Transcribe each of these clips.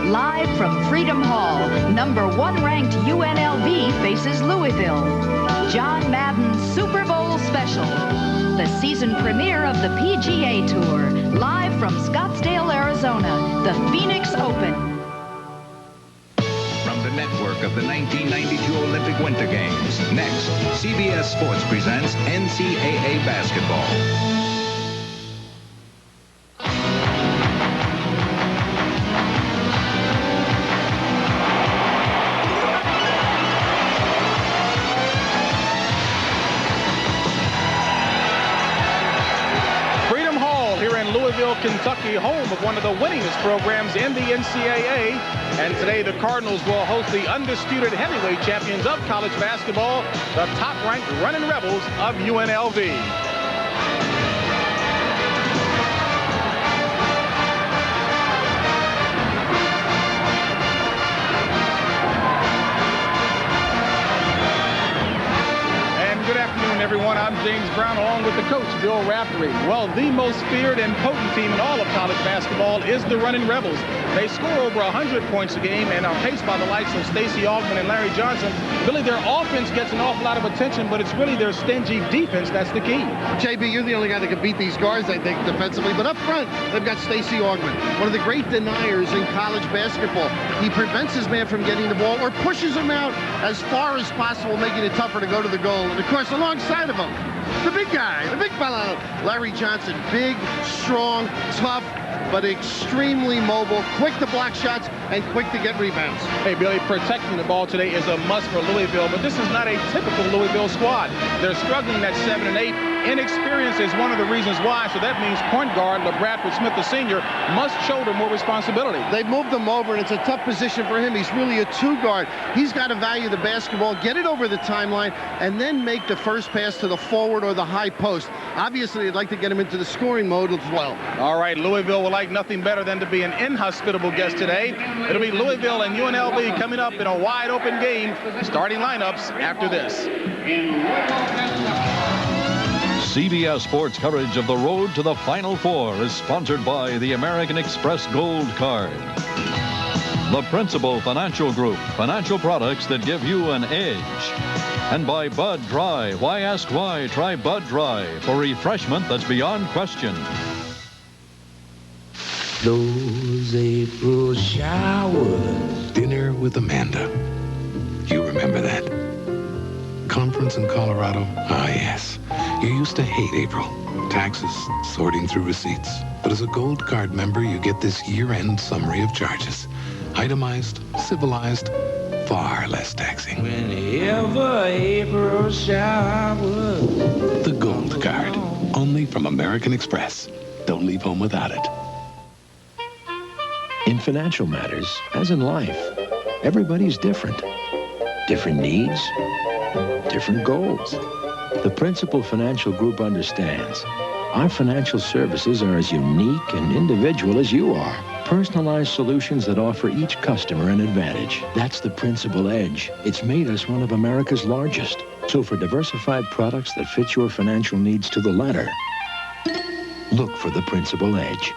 Live from Freedom Hall, #1 ranked UNLV faces Louisville. John Madden's Super Bowl Special. The season premiere of the PGA Tour. Live from Scottsdale, Arizona. The Phoenix Open. From the network of the 1992 Olympic Winter Games. Next, CBS Sports presents NCAA basketball. Louisville, Kentucky, home of one of the winningest programs in the NCAA. And today the Cardinals will host the undisputed heavyweight champions of college basketball, the top-ranked running Rebels of UNLV. Good afternoon, everyone. I'm James Brown, along with the coach, Bill Raftery. Well, the most feared and potent team in all of college basketball is the Running Rebels. They score over 100 points a game and are paced by the likes of Stacey Augmon and Larry Johnson. Really, their offense gets an awful lot of attention, but it's really their stingy defense that's the key. JB, you're the only guy that can beat these guards, I think, defensively. But up front, they've got Stacey Augmon, one of the great deniers in college basketball. He prevents his man from getting the ball or pushes him out as far as possible, making it tougher to go to the goal. And, of course, alongside of him, the big guy, the big fella, Larry Johnson. Big, strong, tough, but extremely mobile, quick to block shots and quick to get rebounds. Hey, Billy, protecting the ball today is a must for Louisville, but this is not a typical Louisville squad. They're struggling at 7 and 8. Inexperience is one of the reasons why, so that means point guard LaBradford Smith, the senior, must shoulder more responsibility. They've moved him over, and it's a tough position for him. He's really a two-guard. He's got to value the basketball, get it over the timeline, and then make the first pass to the forward or the high post. Obviously, they'd like to get him into the scoring mode as well. All right, Louisville would like nothing better than to be an inhospitable guest today. It'll be Louisville and UNLV coming up in a wide-open game. Starting lineups after this. CBS Sports coverage of the road to the Final Four is sponsored by the American Express Gold Card. The Principal Financial Group, financial products that give you an edge. And by Bud Dry. Why ask why? Try Bud Dry for refreshment that's beyond question. Those April showers. Dinner with Amanda. You remember that? Conference in Colorado? Ah, yes. You used to hate April. Taxes, sorting through receipts. But as a Gold Card member, you get this year-end summary of charges. Itemized, civilized, far less taxing. Whenever April showers. The Gold Card. Only from American Express. Don't leave home without it. In financial matters, as in life, everybody's different. Different needs, different goals. The Principal Financial Group understands. Our financial services are as unique and individual as you are. Personalized solutions that offer each customer an advantage. That's the Principal Edge. It's made us one of America's largest. So for diversified products that fit your financial needs to the letter, look for the Principal Edge.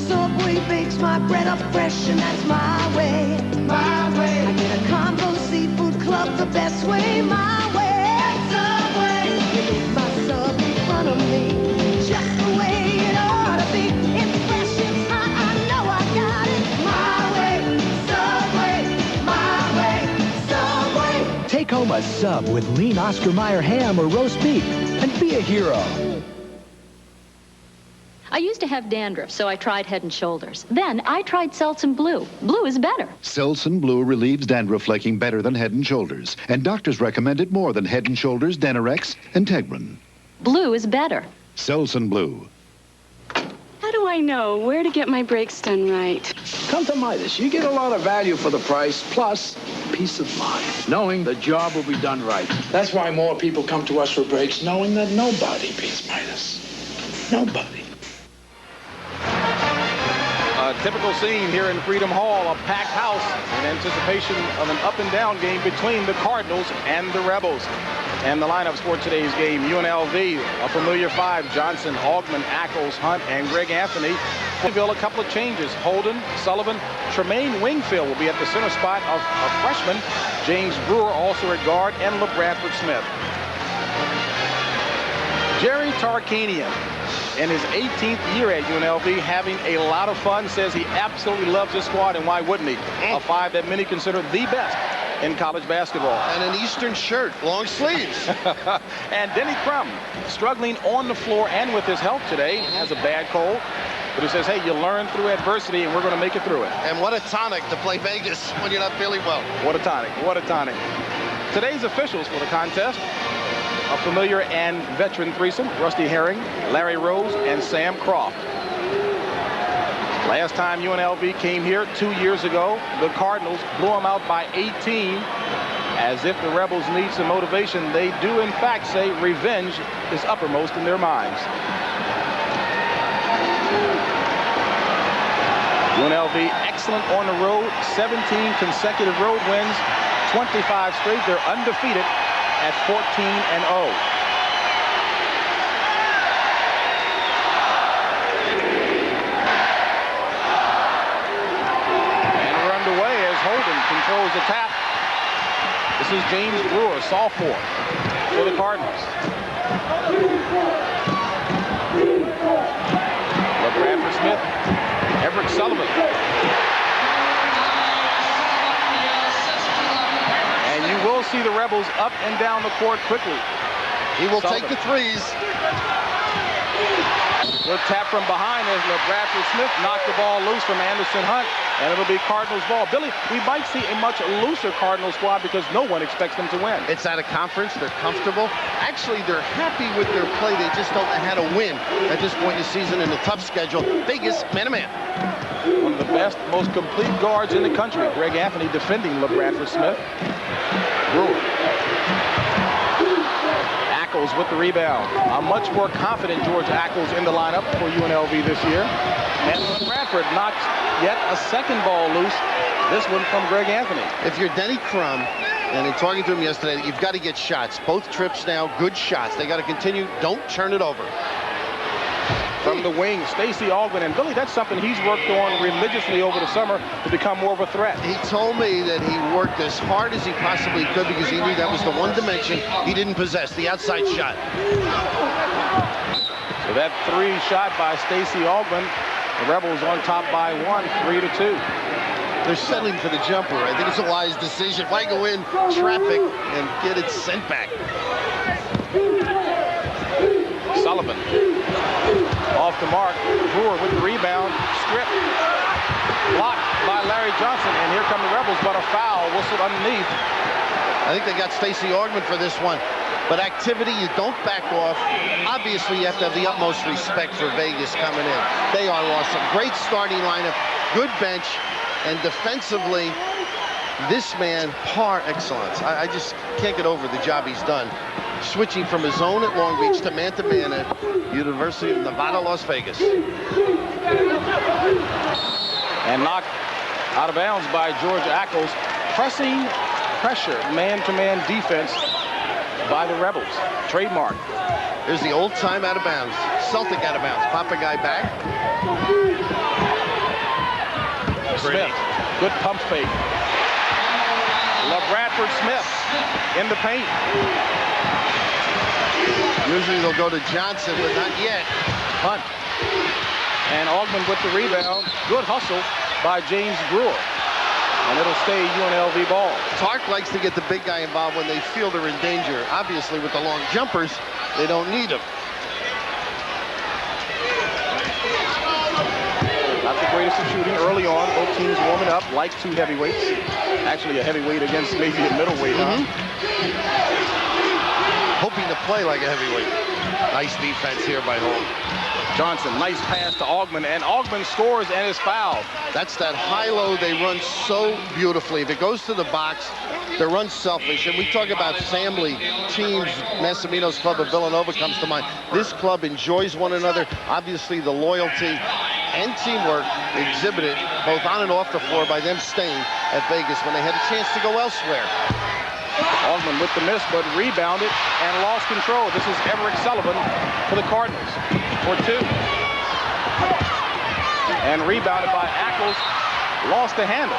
Subway bakes my bread up fresh, and that's my way. My way. I get a combo seafood club the best way. My way. Subway. You leave my sub in front of me, just the way it ought to be. It's fresh, it's hot, I know I got it. My way. Subway. My way. Subway. Take home a sub with lean Oscar Mayer ham or roast beef and be a hero. I used to have dandruff, so I tried Head & Shoulders. Then I tried Selsun Blue. Blue is better. Selsun Blue relieves dandruff flaking better than Head & Shoulders, and doctors recommend it more than Head & Shoulders, Denorex, and Tegrin. Blue is better. Selsun Blue. How do I know where to get my brakes done right? Come to Midas. You get a lot of value for the price, plus peace of mind, knowing the job will be done right. That's why more people come to us for brakes, knowing that nobody beats Midas. Nobody. A typical scene here in Freedom Hall, a packed house in anticipation of an up-and-down game between the Cardinals and the Rebels. And the lineups for today's game: UNLV, a familiar five: Johnson, Augman, Ackles, Hunt, and Greg Anthony. Louisville, a couple of changes: Holden, Sullivan, Tremaine Wingfield will be at the center spot of freshman. James Brewer also at guard, and LeBradford Smith. Jerry Tarkanian, in his 18th year at UNLV, having a lot of fun, says he absolutely loves this squad, and why wouldn't he? A five that many consider the best in college basketball. And an Eastern shirt, long sleeves. And Denny Crum, struggling on the floor and with his health today, has a bad cold. But he says, hey, you learn through adversity, and we're going to make it through it. And what a tonic to play Vegas when you're not feeling well. What a tonic. What a tonic. Today's officials for the contest: a familiar and veteran threesome: Rusty Herring, Larry Rose, and Sam Croft. Last time UNLV came here 2 years ago, the Cardinals blew them out by 18. As if the Rebels need some motivation, they do in fact say revenge is uppermost in their minds. UNLV excellent on the road, 17 consecutive road wins, 25 straight. They're undefeated at 14-0. Holden controls the tap. This is James Brewer, sophomore, for the Cardinals. LeBradford Smith, Everett Sullivan. And you will see the Rebels up and down the court quickly. He will take the threes. Good tap from behind as LeBradford Smith knocked the ball loose from Anderson Hunt, and it'll be Cardinals ball. Billy, we might see a much looser Cardinals squad because no one expects them to win. It's out of conference. They're comfortable. Actually, they're happy with their play. They just don't know how to win at this point in the season in a tough schedule. Vegas, man-to-man. One of the best, most complete guards in the country. Greg Anthony defending LeBradford Smith. Brewer. Ackles with the rebound. A much more confident George Ackles in the lineup for UNLV this year. And Bradford knocks yet a second ball loose. This one from Greg Anthony. If you're Denny Crum, and in talking to him yesterday, you've got to get shots. Both trips now, good shots. They got to continue. Don't turn it over. From the wing, Stacey Augman. And Billy, that's something he's worked on religiously over the summer to become more of a threat. He told me that he worked as hard as he possibly could because he knew that was the one dimension he didn't possess, the outside shot. So that three shot by Stacey Augman. The Rebels on top by 1, 3-2. They're settling for the jumper. I think it's a wise decision. Why go in traffic and get it sent back? Sullivan off the mark. Brewer with the rebound. Strip. Blocked by Larry Johnson. And here come the Rebels, but a foul whistled underneath. I think they got Stacey Augman for this one. But activity, you don't back off. Obviously, you have to have the utmost respect for Vegas coming in. They are awesome. Great starting lineup, good bench, and defensively, this man, par excellence. I just can't get over the job he's done. Switching from his zone at Long Beach to man-to-man at University of Nevada, Las Vegas. And knocked out of bounds by George Ackles. Pressing pressure, man-to-man defense by the Rebels. Trademark. There's the old time out of bounds. Celtic out of bounds. Pop a guy back. Smith. Good pump fake. LeBradford Smith in the paint. Usually they'll go to Johnson, but not yet. Hunt. And Augman with the rebound. Good hustle by James Brewer. And it'll stay UNLV ball. Tark likes to get the big guy involved when they feel they're in danger. Obviously, with the long jumpers, they don't need him. Not the greatest of shooting early on. Both teams warming up like two heavyweights. Actually, a heavyweight against maybe a middleweight. Hoping to play like a heavyweight. Nice defense here by Holden. Johnson, nice pass to Augman, and Augman scores and is fouled. That's that high-low they run so beautifully. If it goes to the box, they're unselfish. And we talk about family teams. Massimino's club of Villanova comes to mind. This club enjoys one another. Obviously, the loyalty and teamwork exhibited both on and off the floor by them staying at Vegas when they had a chance to go elsewhere. Ogman with the miss, but rebounded and lost control. This is Everett Sullivan for the Cardinals for 2. And rebounded by Ackles. Lost the handle.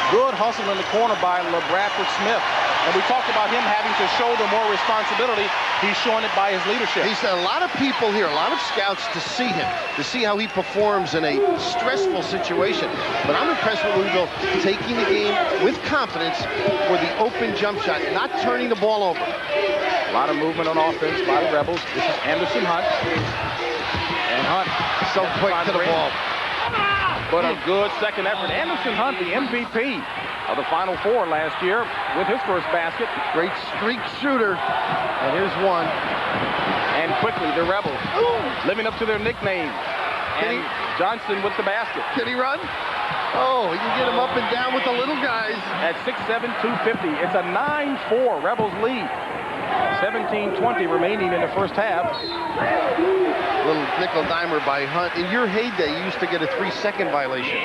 Good hustle in the corner by LeBradford Smith. And we talked about him having to shoulder more responsibility. He's showing it by his leadership. He's a lot of people here, a lot of scouts to see him, to see how he performs in a stressful situation. But I'm impressed with Louisville taking the game with confidence for the open jump shot, not turning the ball over. A lot of movement on offense by the Rebels. This is Anderson Hunt. And Hunt so quick to the ball. But a good second effort. Anderson Hunt, the MVP of the Final Four last year with his first basket. Great streak shooter. And here's one. And quickly, the Rebels living up to their nickname. And Johnson with the basket. Can he run? Oh, he can get him up and down with the little guys. At 6'7", 250. It's a 9-4 Rebels lead. 17:20 remaining in the first half. Little nickel dimer by Hunt. In your heyday, you used to get a 3-second violation.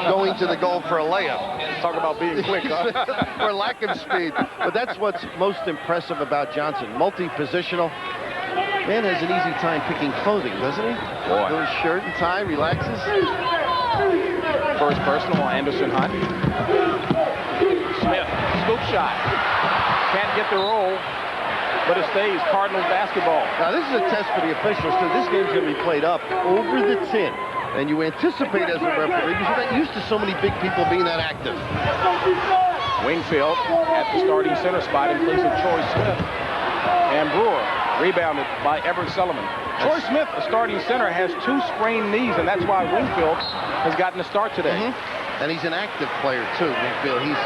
Going to the goal for a layup. Talk about being quick, huh? Or lack of speed. But that's what's most impressive about Johnson. Multi-positional. Man has an easy time picking clothing, doesn't he? Boy. Little shirt and tie, relaxes. First personal, Anderson Hunt. Smith, scoop shot. Can't get the roll, but it stays Cardinals basketball. Now, this is a test for the officials, because this game's going to be played up over the 10. And you anticipate as a referee, because you're not used to so many big people being that active. Wingfield at the starting center spot in place of Troy Smith. And Brewer rebounded by Everett Sullivan. Troy Smith, a starting center, has 2 sprained knees, and that's why Wingfield has gotten a start today. And he's an active player, too, Wingfield. He's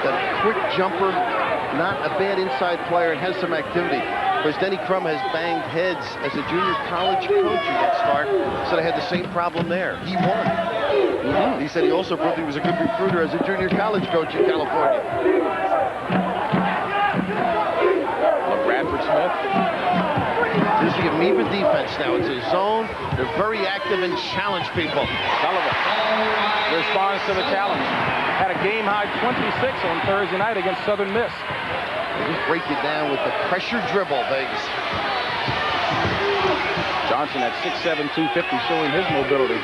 a quick jumper, not a bad inside player, and has some activity. Because Denny Crum has banged heads as a junior college coach against Stark, so they had the same problem there. He won. He said he also proved he was a good recruiter as a junior college coach in California. Bradford Smith. This is the Amoeba defense now. It's a zone. They're very active and challenge people. Sullivan responds to the challenge. Had a game-high 26 on Thursday night against Southern Miss. They just break it down with the pressure dribble, Vegas. Johnson at 6'7", 250, showing his mobility.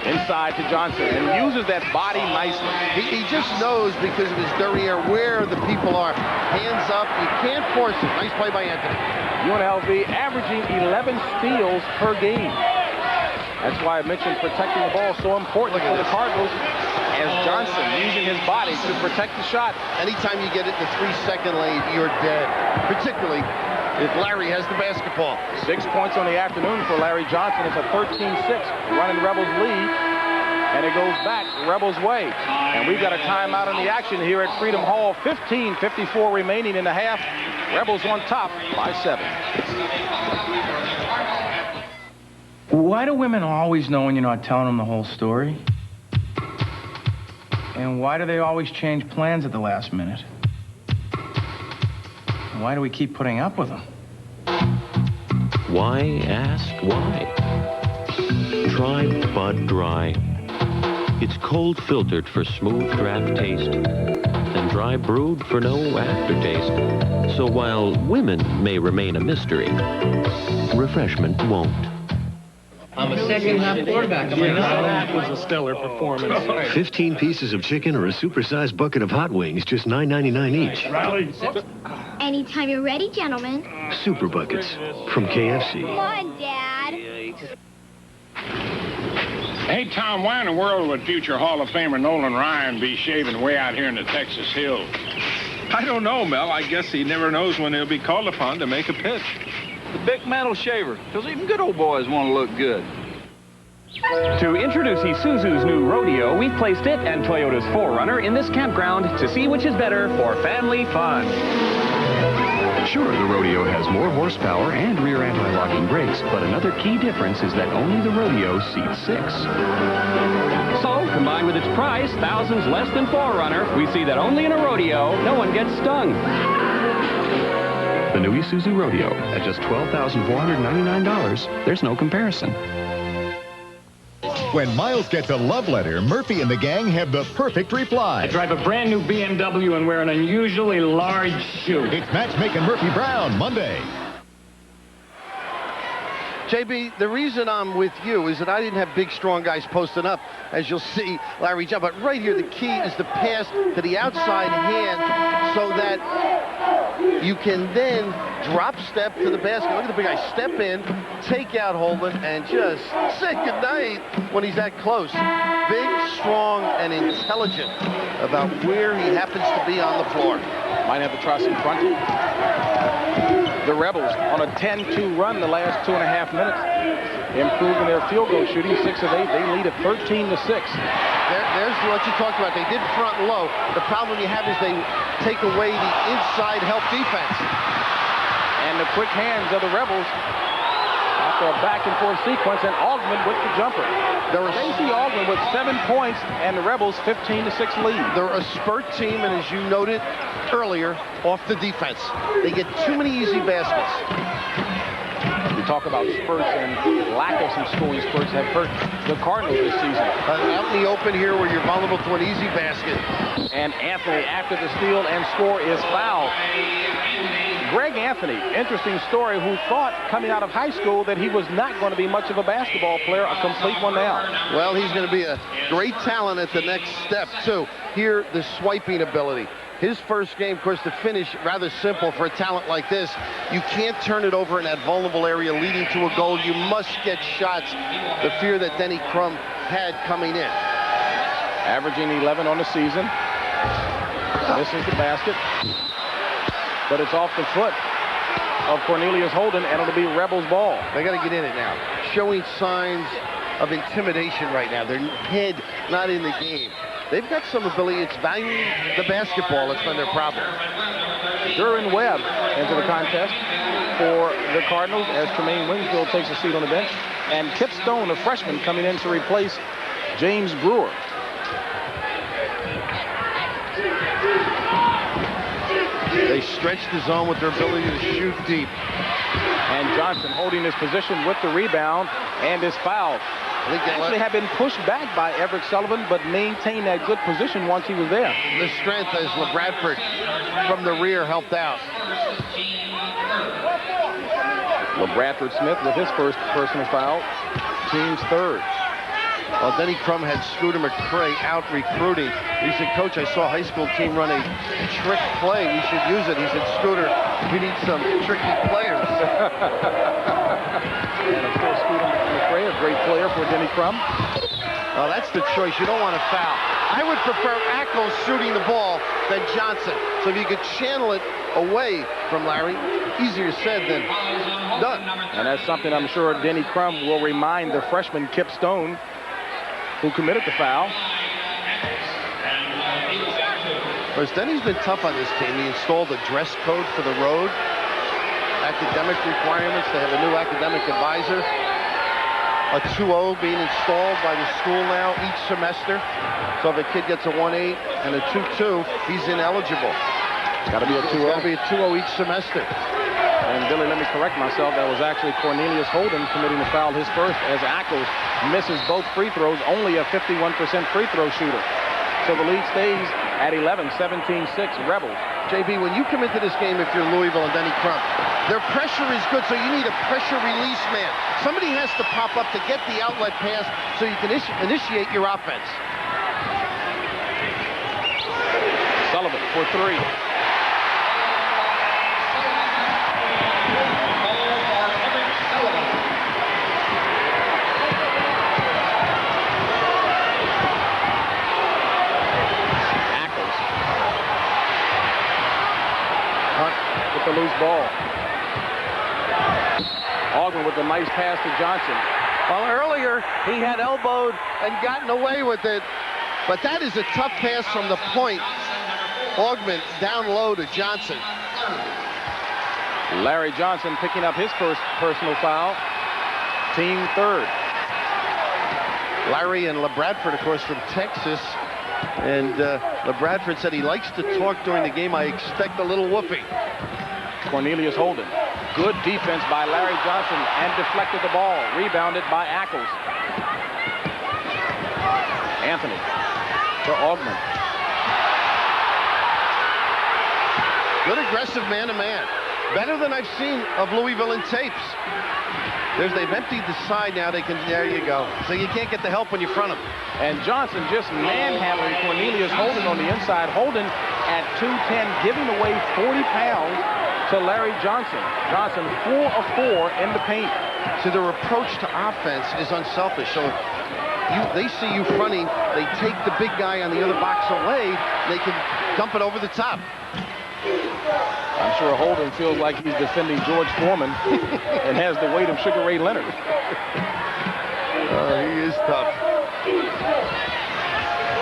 Inside to Johnson, and uses that body nicely. He just knows, because of his derriere, where the people are. Hands up, you can't force it. Nice play by Anthony. UNLV averaging 11 steals per game. That's why I mentioned protecting the ball so important for the Cardinals, as Johnson using his body to protect the shot. Anytime you get it in the 3-second lane, you're dead. Particularly if Larry has the basketball. 6 points on the afternoon for Larry Johnson. It's a 13-6 running Rebels lead. And it goes back Rebels way. And we've got a timeout in the action here at Freedom Hall. 15:54 remaining in the half. Rebels on top by 7. Why do women always know when you're not telling them the whole story? And why do they always change plans at the last minute? And why do we keep putting up with them? Why ask why? Try Bud Dry. It's cold filtered for smooth draft taste and dry brewed for no aftertaste. So while women may remain a mystery, refreshment won't. I'm a second-half quarterback. That was a stellar performance. 15 pieces of chicken or a supersized bucket of hot wings, just $9.99 each. Anytime you're ready, gentlemen. Super buckets from KFC. Come on, Dad. Hey, Tom, why in the world would future Hall of Famer Nolan Ryan be shaving way out here in the Texas hills? I don't know, Mel. I guess he never knows when he'll be called upon to make a pitch. The big metal shaver, because even good old boys want to look good. To introduce Isuzu's new Rodeo, we've placed it and Toyota's 4Runner in this campground to see which is better for family fun. Sure, the Rodeo has more horsepower and rear anti-locking brakes, but another key difference is that only the Rodeo seats 6. So, combined with its price, thousands less than 4Runner, we see that only in a Rodeo, no one gets stung. The new Isuzu Rodeo, at just $12,499, there's no comparison. When Miles gets a love letter, Murphy and the gang have the perfect reply. I drive a brand new BMW and wear an unusually large shoe. It's Matchmaking Murphy Brown, Monday. JB, the reason I'm with you is that I didn't have big, strong guys posting up, as you'll see Larry jump. But right here, the key is the pass to the outside hand so that you can then drop step to the basket. Look at the big guy step in, take out Holden, and just say goodnight when he's that close. Big, strong, and intelligent about where he happens to be on the floor. Might have to try some fronting. The Rebels on a 10-2 run the last 2.5 minutes, improving their field goal shooting, 6 of 8. They lead at 13-6. There's what you talked about. They did front low. The problem you have is they take away the inside help defense. And the quick hands of the Rebels after a back-and-forth sequence, and Augman with the jumper. Stacey Augman with 7 points, and the Rebels 15-6 lead. They're a spurt team, and as you noted earlier, off the defense. They get too many easy baskets. We talk about spurts, and lack of some scoring spurts have hurt the Cardinals this season. Out in the open here where you're vulnerable to an easy basket. And Anthony, after the steal and score, is fouled. Greg Anthony, interesting story, who thought coming out of high school that he was not going to be much of a basketball player, a complete one now. Well, he's going to be a great talent at the next step, too. Here, the swiping ability. His first game, of course, the finish, rather simple for a talent like this. You can't turn it over in that vulnerable area leading to a goal. You must get shots. The fear that Denny Crum had coming in. Averaging 11 on the season. Misses the basket. But it's off the foot of Cornelius Holden, and it'll be Rebels ball. They got to get in it now. Showing signs of intimidation right now. Their head not in the game. They've got some ability. It's valuing the basketball. It's been their problem. Duran Webb into the contest for the Cardinals as Tremaine Winsfield takes a seat on the bench. And Kip Stone, a freshman, coming in to replace James Brewer. They stretched the zone with their ability to shoot deep. And Johnson holding his position with the rebound and is fouled. Actually had been pushed back by Everett Sullivan, but maintained that good position once he was there. The strength as LeBradford from the rear helped out. LeBradford Smith with his first personal foul, team's third. Well, Denny Crum had Scooter McCray out recruiting. He said, Coach, I saw a high school team run a trick play. We should use it. He said, Scooter, we need some tricky players. And of course, Scooter McCray, a great player for Denny Crum. Well, that's the choice. You don't want to foul. I would prefer Ackles shooting the ball than Johnson. So if you could channel it away from Larry, easier said than done. And that's something I'm sure Denny Crum will remind the freshman Kip Stone, who committed the foul. Of course, Denny's been tough on this team. He installed a dress code for the road. Academic requirements. They have a new academic advisor. A 2.0 being installed by the school now each semester. So if a kid gets a 1.8 and a 2.2, he's ineligible. It's got to be a 2.0. It's got to be a 2.0 each semester. And Billy, let me correct myself. That was actually Cornelius Holden committing the foul, his first, as Ackles misses both free throws, only a 51% free throw shooter. So the lead stays at 11, 17-6, Rebels. JB, when you come into this game, if you're Louisville and Denny Crum, their pressure is good, so you need a pressure release man. Somebody has to pop up to get the outlet pass so you can initiate your offense. Sullivan for three. The loose ball. Augman with a nice pass to Johnson. Well, earlier he had elbowed and gotten away with it, but that is a tough pass from the point. Augman down low to Johnson. Larry Johnson picking up his first personal foul. Team third. Larry and LeBradford, of course, from Texas. And LeBradford said he likes to talk during the game. I expect a little whooping. Cornelius Holden. Good defense by Larry Johnson and deflected the ball. Rebounded by Ackles. Anthony to Augman. Good aggressive man-to-man. Better than I've seen of Louisville in tapes. They've emptied the side now. There you go. So you can't get the help when you front them. And Johnson just manhandling Cornelius Holden on the inside. Holden at 210, giving away 40 pounds to Larry Johnson. Johnson 4 of 4 in the paint. So their approach to offense is unselfish. So they see you fronting, they take the big guy on the other box away, they can dump it over the top. I'm sure Holden feels like he's defending George Foreman and has the weight of Sugar Ray Leonard. He is tough.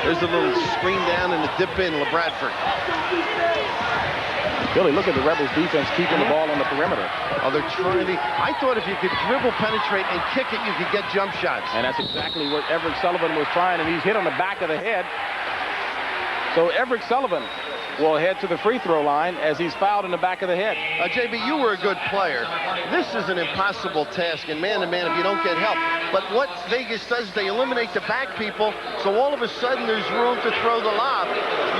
There's a little screen down and a dip in, LeBradford. Billy, look at the Rebels defense keeping the ball on the perimeter. Oh, they're trying to. I thought if you could dribble, penetrate, and kick it, you could get jump shots. And that's exactly what Everett Sullivan was trying, and he's hit on the back of the head. So Everett Sullivan will head to the free throw line as he's fouled in the back of the head. JB, you were a good player. This is an impossible task in man-to-man if you don't get help. But what Vegas does, they eliminate the back people, so all of a sudden there's room to throw the lob.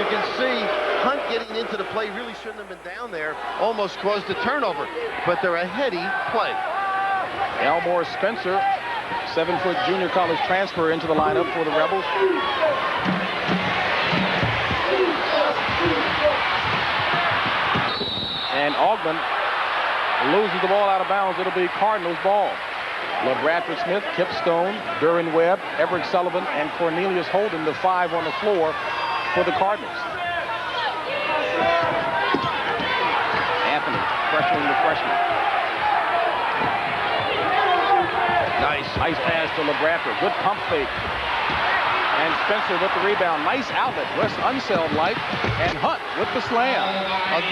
You can see Hunt getting into the play, really shouldn't have been down there, almost caused a turnover. But they're a heady play. Elmore Spencer, 7-foot junior college transfer, into the lineup for the Rebels. And Augman loses the ball out of bounds. It'll be Cardinals ball. LeBradford Smith, Kip Stone, Duran Webb, Everett Sullivan, and Cornelius Holden, the 5 on the floor for the Cardinals. Anthony pressuring the freshman. Nice pass to LeBradford. Good pump fake. And Spencer with the rebound. Nice outlet. Wes Unseld-like. And Hunt with the slam.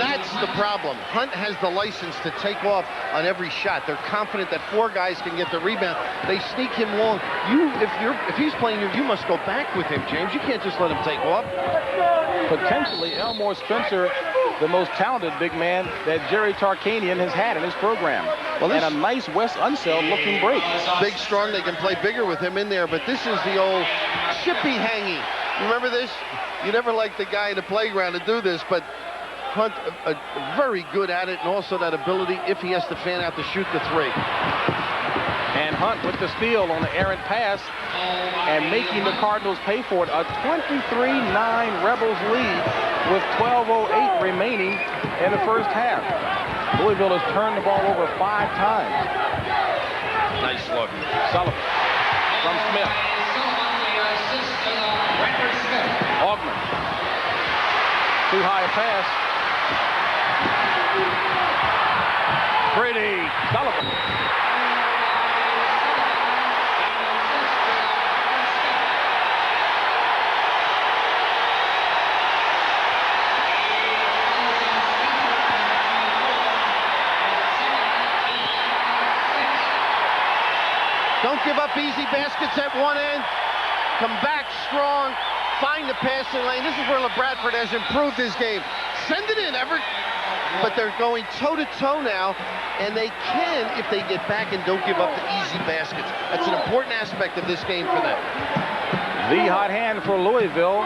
That's the problem. Hunt has the license to take off on every shot. They're confident that 4 guys can get the rebound. They sneak him long. If he's playing you must go back with him, James. You can't just let him take off. Potentially, Elmore Spencer, the most talented big man that Jerry Tarkanian has had in his program. Well, and a nice Wes Unseld looking break. Big, strong. They can play bigger with him in there, but this is the old chippy hanging. You remember this? You never liked the guy in the playground to do this, but Hunt very good at it, and also that ability if he has to fan out to shoot the 3. And Hunt with the steal on the errant pass and making the Cardinals pay for it. A 23-9 Rebels lead with 12:08 remaining in the first half. Louisville has turned the ball over 5 times. Nice look. Sullivan from Smith. Augman. Too high a pass. Pretty. Sullivan. Don't give up easy baskets at one end. Come back strong. Find the passing lane. This is where LeBradford has improved his game. Send it in, Everett. But they're going toe-to-toe now, and they can if they get back and don't give up the easy baskets. That's an important aspect of this game for them. The hot hand for Louisville.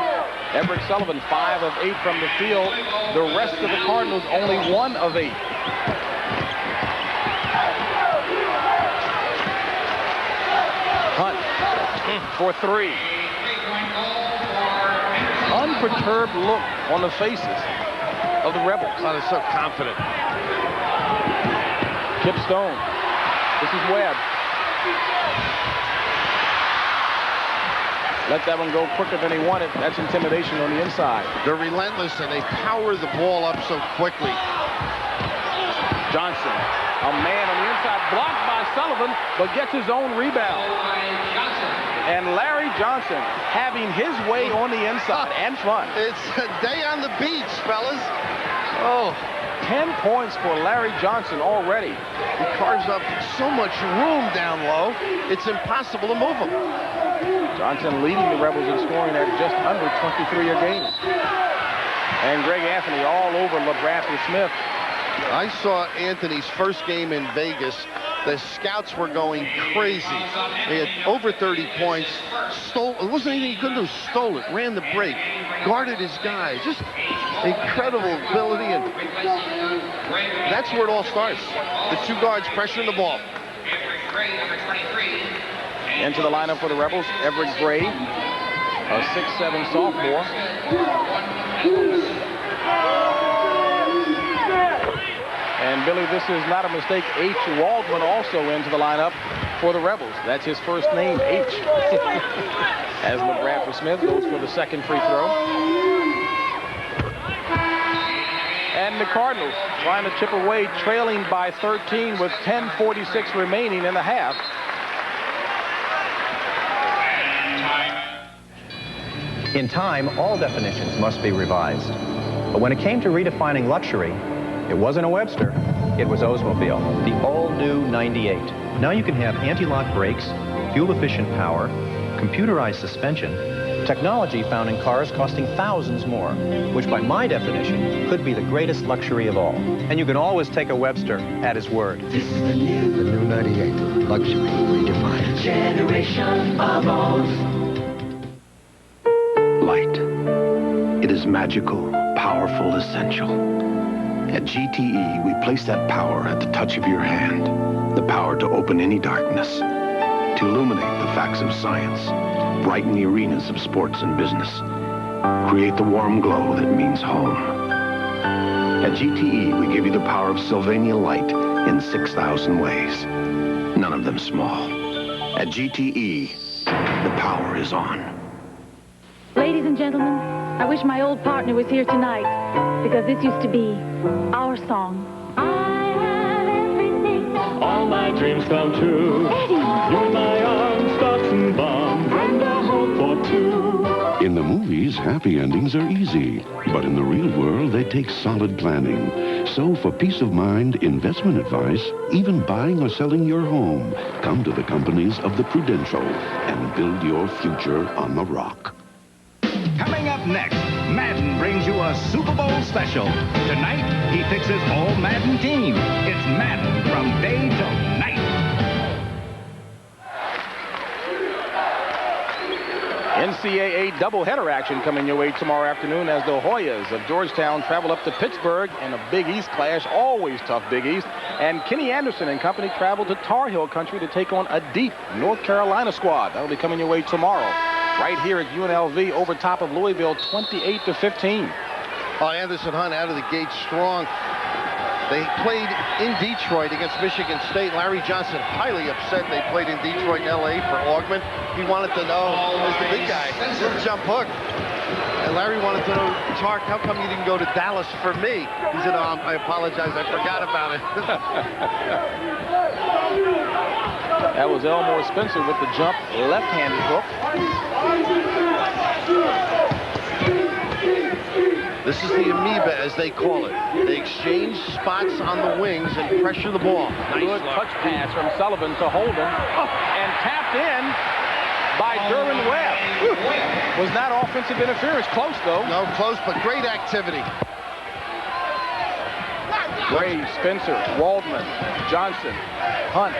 Everett Sullivan, 5 of 8 from the field. The rest of the Cardinals, only 1 of 8. Hunt for 3. Unperturbed look on the faces of the Rebels. Oh, they're so confident. Kip Stone. This is Webb. Let that one go quicker than he wanted. That's intimidation on the inside. They're relentless, and they power the ball up so quickly. Johnson, a man on the inside, blocked by Sullivan, but gets his own rebound. And Larry Johnson having his way on the inside and fun. It's a day on the beach, fellas. Oh, 10 points for Larry Johnson already. He carves up so much room down low, it's impossible to move him. Johnson leading the Rebels in scoring at just under 23 a game. And Greg Anthony all over LeBradford Smith. I saw Anthony's first game in Vegas. The scouts were going crazy. They had over 30 points. It wasn't anything he couldn't do. Stole it, ran the break, guarded his guys. Just incredible ability, and that's where it all starts. The two guards pressuring the ball. Into the lineup for the Rebels, Everett Gray, a 6'7" sophomore. And Billy, this is not a mistake. H. Waldman also into the lineup for the Rebels. That's his first name, H. As LeBradford Smith goes for the second free throw. And the Cardinals trying to chip away, trailing by 13 with 10:46 remaining in the half. In time, all definitions must be revised. But when it came to redefining luxury, it wasn't a Webster, it was Oldsmobile, the all-new 98. Now you can have anti-lock brakes, fuel-efficient power, computerized suspension, technology found in cars costing thousands more, which by my definition could be the greatest luxury of all. And you can always take a Webster at his word. This is the new 98, luxury redefined. Generation of Olds. Light. It is magical, powerful, essential. At GTE, we place that power at the touch of your hand. The power to open any darkness, to illuminate the facts of science, brighten the arenas of sports and business, create the warm glow that means home. At GTE, we give you the power of Sylvania light in 6,000 ways, none of them small. At GTE, the power is on. Ladies and gentlemen, I wish my old partner was here tonight, because this used to be our song. I have everything. All my dreams come true. Eddie! You in my arms, stocks and bonds, and a hope for two. In the movies, happy endings are easy, but in the real world, they take solid planning. So for peace of mind, investment advice, even buying or selling your home, come to the companies of the Prudential and build your future on the rock. Coming up next, Madden brings you a Super Bowl special. Tonight, he picks his all-Madden team. It's Madden from day till night. NCAA doubleheader action coming your way tomorrow afternoon as the Hoyas of Georgetown travel up to Pittsburgh in a Big East clash, always tough Big East. And Kenny Anderson and company travel to Tar Heel country to take on a deep North Carolina squad. That'll be coming your way tomorrow, right here at UNLV over top of Louisville, 28-15. Oh, Anderson Hunt out of the gate strong. They played in Detroit against Michigan State. Larry Johnson highly upset they played in Detroit and L.A. for Augment. He wanted to know, as the big guy, the jump hook. And Larry wanted to know, Tark, how come you didn't go to Dallas for me? He said, oh, I apologize, I forgot about it. That was Elmore Spencer with the jump left-handed hook. This is the amoeba, as they call it. They exchange spots on the wings and pressure the ball. Nice good touch pass from Sullivan to Holden. And tapped in by Derwin Webb. Was not offensive interference. Close, though. No, close, but great activity. Gray, Spencer, Waldman, Johnson, Hunt.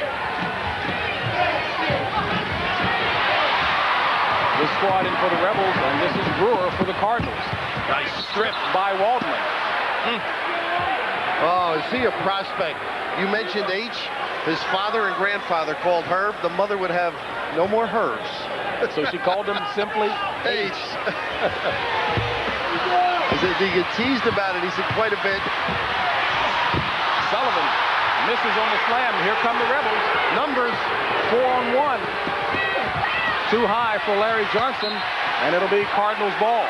This squad in for the Rebels, and this is Brewer for the Cardinals. Nice strip by Waldman. Oh, is he a prospect? You mentioned H. His father and grandfather called Herb. The mother would have no more Herbs. So she called him simply H. He get teased about it. He said quite a bit. Sullivan misses on the slam. Here come the Rebels. Numbers 4-on-1. Too high for Larry Johnson, and it'll be Cardinals ball.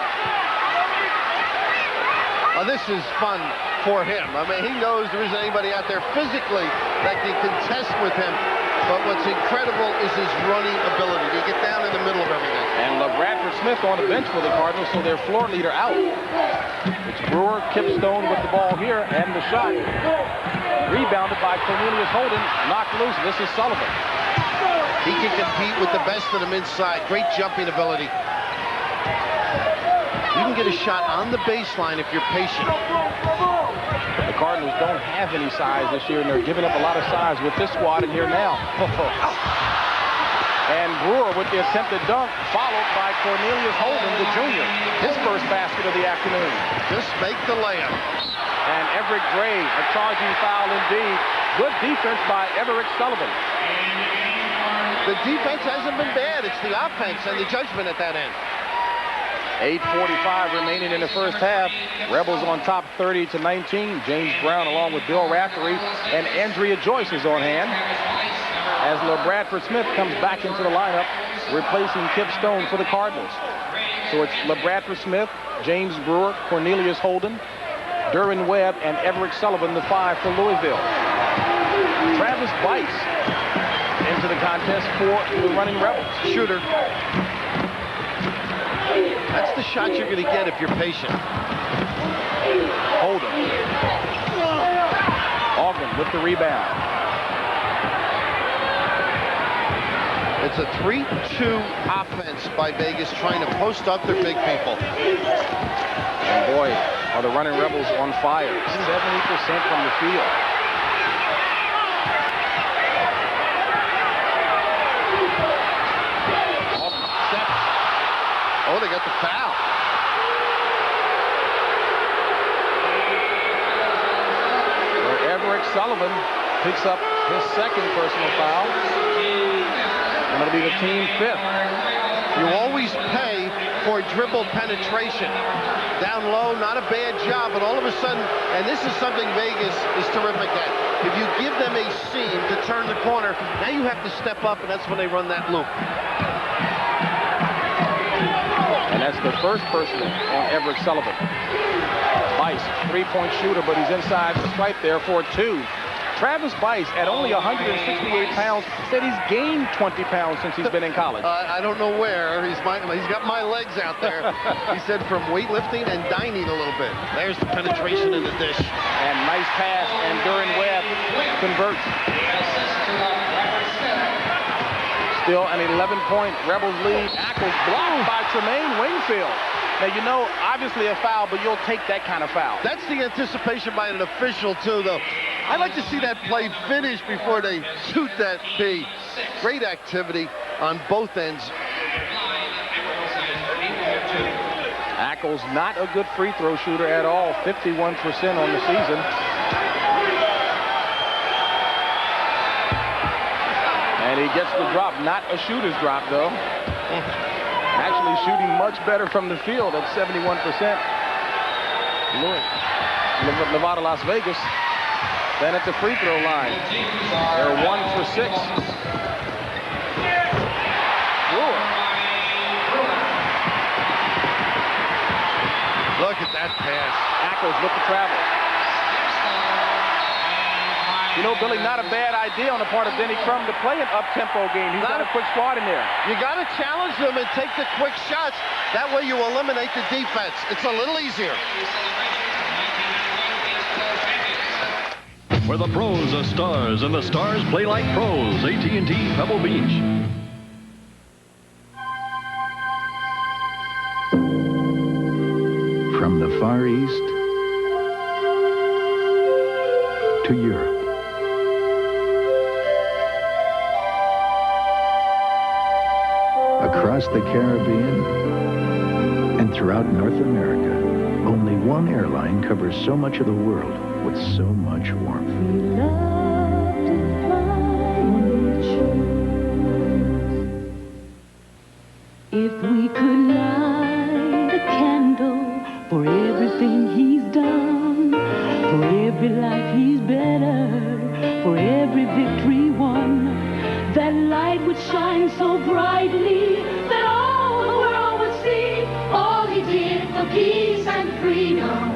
Oh, this is fun for him. I mean, he knows there isn't anybody out there physically that can contest with him. But what's incredible is his running ability to get down in the middle of everything. And LeBradford Smith on the bench for the Cardinals, so their floor leader out. It's Brewer, Kipstone with the ball here, and the shot rebounded by Cornelius Holden, knocked loose. This is Sullivan. He can compete with the best of them inside. Great jumping ability. You can get a shot on the baseline if you're patient. The Cardinals don't have any size this year, and they're giving up a lot of size with this squad in here now. And Brewer with the attempted dunk, followed by Cornelius Holden, the junior. His first basket of the afternoon. Just make the layup. And Everett Gray, a charging foul indeed. Good defense by Everett Sullivan. The defense hasn't been bad. It's the offense and the judgment at that end. 8:45 remaining in the first half. Rebels on top 30-19. James Brown along with Bill Raftery and Andrea Joyce is on hand. As LeBradford Smith comes back into the lineup, replacing Kip Stone for the Cardinals. So it's LeBradford Smith, James Brewer, Cornelius Holden, Derwin Webb, and Everett Sullivan, the 5 for Louisville. Travis Bice into the contest for the running Rebels. Shooter. That's the shot you're going to get if you're patient. Holden. Ogden with the rebound. It's a 3-2 offense by Vegas, trying to post up their big people. And boy, are the running Rebels on fire. 70% from the field. Oh, they got the foul. Well, Everett Sullivan picks up his second personal foul. And it'll be the team 5th. You always pay for dribble penetration. Down low, not a bad job, but all of a sudden, and this is something Vegas is terrific at. If you give them a seam to turn the corner, now you have to step up, and that's when they run that loop. And that's the first person on Everett Sullivan. Bice, three-point shooter, but he's inside the stripe there for 2. Travis Bice, at only 168 pounds, said he's gained 20 pounds since he's been in college. I don't know where. He's got my legs out there. He said from weightlifting and dining a little bit. There's the penetration in the dish. And nice pass, and Derwin Webb converts. Still an 11-point Rebels lead. Ackles blocked by Tremaine Wingfield. Now, you know, obviously a foul, but you'll take that kind of foul. That's the anticipation by an official, too, though. I'd like to see that play finish before they shoot that P. Great activity on both ends. Ackles not a good free throw shooter at all. 51% on the season. And he gets the drop. Not a shooter's drop, though. Actually shooting much better from the field at 71%. Nevada, Las Vegas. Then at the free throw line. They're 1 for 6. Brewer. Look at that pass. Ackles with the travel. You know, Billy, not a bad idea on the part of Denny Crum to play an up-tempo game. He's got a quick squad in there. You got to challenge them and take the quick shots. That way you eliminate the defense. It's a little easier. Where the pros are stars and the stars play like pros. AT&T Pebble Beach. From the Far East to Europe. Across the Caribbean and throughout North America, only one airline covers so much of the world with so much warmth. If we could light a candle for everything he's done, for every life he's bettered, for every victory won, that light would shine so brightly that all the world would see all he did for peace and freedom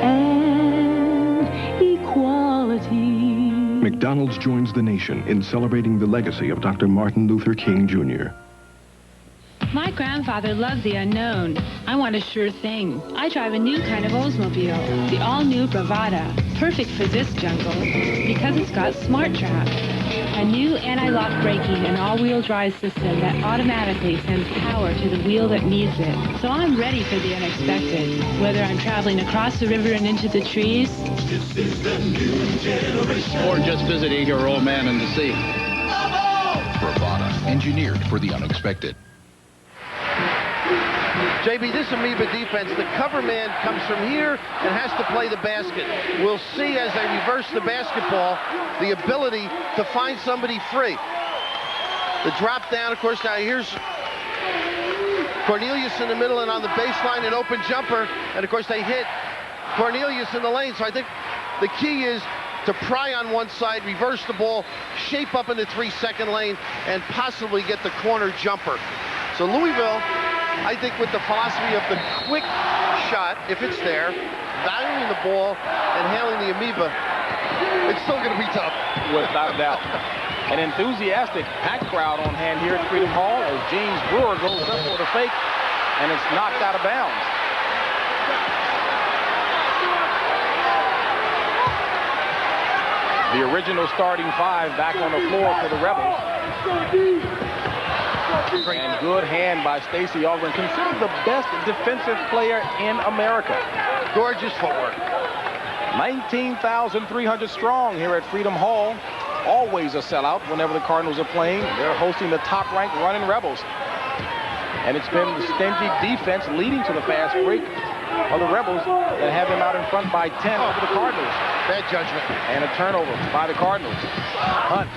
and equality. McDonald's joins the nation in celebrating the legacy of Dr. Martin Luther King, Jr. My grandfather loved the unknown. I want a sure thing. I drive a new kind of Oldsmobile, the all-new Bravada, perfect for this jungle because it's got Smart Trap. A new anti-lock braking and all-wheel drive system that automatically sends power to the wheel that needs it. So I'm ready for the unexpected. Whether I'm traveling across the river and into the trees, or just visiting your old man in the sea. Bravada, engineered for the unexpected. JB, this Amoeba defense, the cover man comes from here and has to play the basket. We'll see as they reverse the basketball, the ability to find somebody free. The drop down, of course, now here's Cornelius in the middle and on the baseline, an open jumper. And, of course, they hit Cornelius in the lane. So I think the key is to pry on one side, reverse the ball, shape up in the 3-second lane, and possibly get the corner jumper. So Louisville, I think with the philosophy of the quick shot, if it's there, valuing the ball and handling the Amoeba, it's still going to be tough. Without a doubt. An enthusiastic packed crowd on hand here at Freedom Hall as James Brewer goes up for the fake, and it's knocked out of bounds. The original starting five back on the floor for the Rebels. And good hand by Stacey Augmon, considered the best defensive player in America. Gorgeous footwork. 19,300 strong here at Freedom Hall. Always a sellout whenever the Cardinals are playing. They're hosting the top-ranked running Rebels. And it's been the stingy defense leading to the fast break of the Rebels that have them out in front by 10 over the Cardinals. Bad judgment. And a turnover by the Cardinals. Hunt.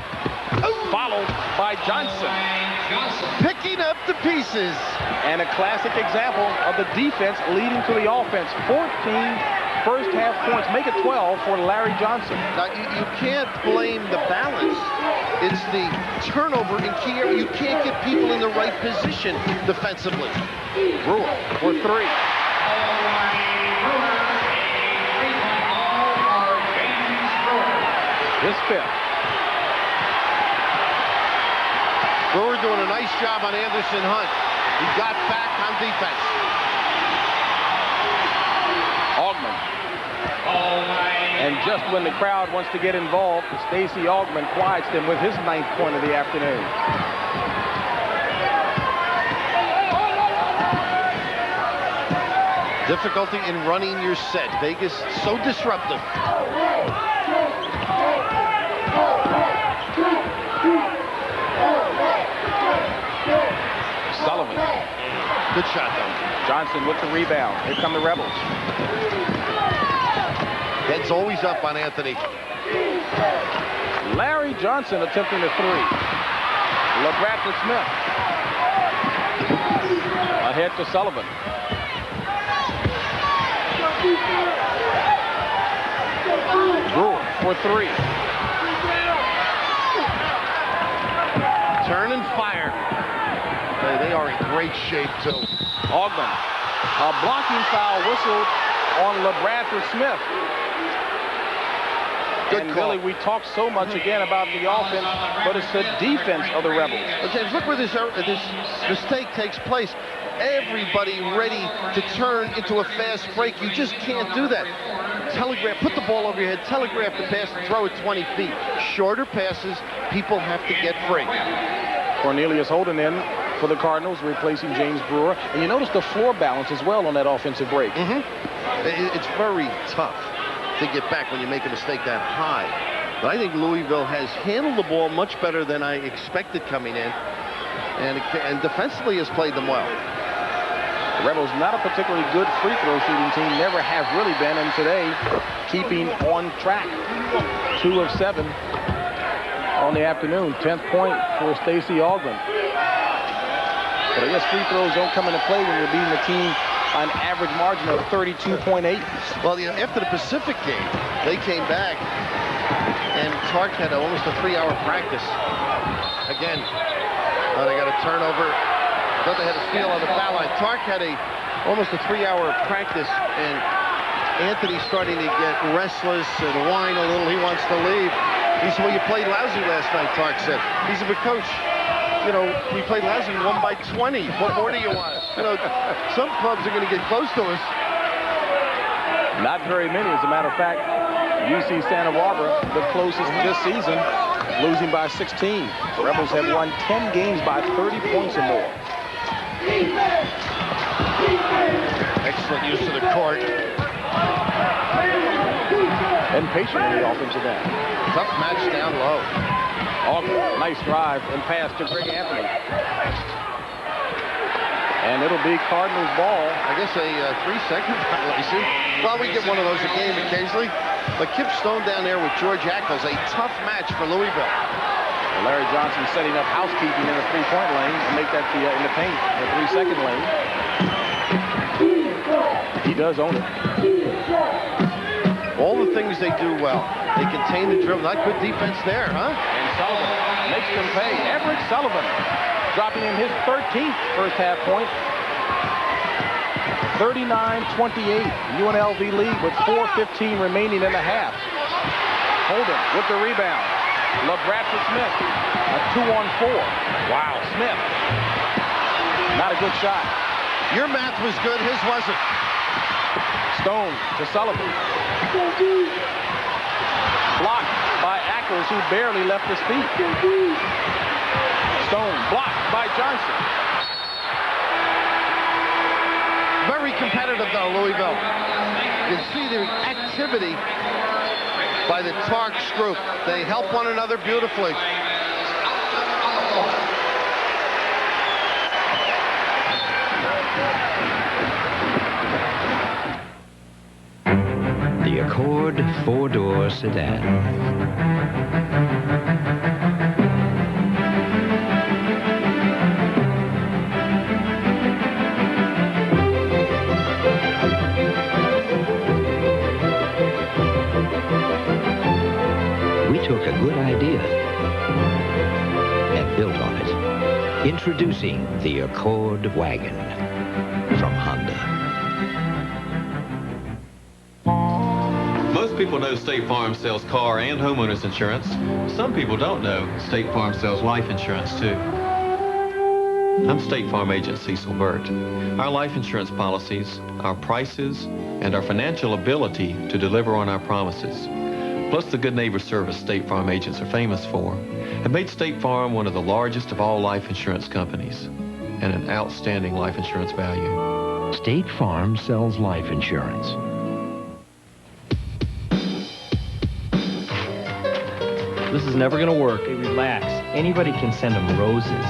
Followed by Johnson. Picking up the pieces. And a classic example of the defense leading to the offense. 14 first half points, make it 12 for Larry Johnson. Now, you can't blame the balance. It's the turnover in key area. You can't get people in the right position defensively. Brewer for three. His fifth. Brewer doing a nice job on Anderson Hunt. He got back on defense. Augmon. And just when the crowd wants to get involved, Stacey Augmon quiets them with his 9th point of the afternoon. Difficulty in running your set. Vegas so disruptive. Sullivan. Good shot, though. Johnson with the rebound. Here come the Rebels. Head's always up on Anthony. Larry Johnson attempting a three. LeBradford Smith. Ahead to Sullivan. Brewer for three. Turn and fire. They are in great shape, too. Augmon. A blocking foul whistled on LeBradford Smith. Good and call. Billy, we talk so much again about the offense, but it's the defense of the Rebels. But James, look where this mistake takes place. Everybody ready to turn into a fast break. You just can't do that. Telegraph, put the ball over your head, telegraph the pass, and throw it 20 feet. Shorter passes, people have to get free. Cornelius Holden in for the Cardinals, replacing James Brewer. And you notice the floor balance as well on that offensive break. It's very tough to get back when you make a mistake that high. But I think Louisville has handled the ball much better than I expected coming in. And defensively has played them well. The Rebels, not a particularly good free throw shooting team, never have really been, and today keeping on track. 2 of 7 on the afternoon. 10th point for Stacey Augmon. But I guess free throws don't come into play when you're beating the team on average margin of 32.8. Well, you know, after the Pacific game, they came back, and Tark had almost a 3-hour practice. Again, they got a turnover. Thought they had a steal on the foul line. Tark had almost a 3-hour practice, and Anthony's starting to get restless and whine a little. He wants to leave. He said, well, you played lousy last night, Tark said. He said, but coach, you know, we played lousy, we won by 20. What more do you want? You know, some clubs are going to get close to us. Not very many, as a matter of fact. UC Santa Barbara, the closest this season, losing by 16. The Rebels have won 10 games by 30 points or more. Excellent use of the court. And patient on the offensive end. Tough match down low. Nice drive and pass to Greg Anthony. And it'll be Cardinals ball. I guess a 3-second violation. Well, we get one of those a game occasionally. But Kip Stone down there with George Ackles, a tough match for Louisville. Larry Johnson setting up housekeeping in the three-point lane and make that in the paint, the 3-second lane. He does own it. All the things they do well. They contain the dribble. Not good defense there, huh? And Sullivan makes them pay. Everett Sullivan dropping in his 13th first half point. 39-28. UNLV lead with 4:15 remaining in the half. Holden with the rebound. LaBradford Smith, a 2-on-4. Wow, Smith. Not a good shot. Your math was good, his wasn't. Stone to Sullivan. Blocked by Ackles, who barely left his feet. Stone blocked by Johnson. Very competitive, though, Louisville. You can see the activity by the Tarks group. They help one another beautifully. The Accord 4-door sedan. Took a good idea and built on it. Introducing the Accord Wagon from Honda. Most people know State Farm sells car and homeowners insurance. Some people don't know State Farm sells life insurance too. I'm State Farm agent Cecil Burt. Our life insurance policies, our prices, and our financial ability to deliver on our promises, plus the good neighbor service State Farm agents are famous for, have made State Farm one of the largest of all life insurance companies and an outstanding life insurance value. State Farm sells life insurance. This is never gonna work. Hey, relax. Anybody can send them roses.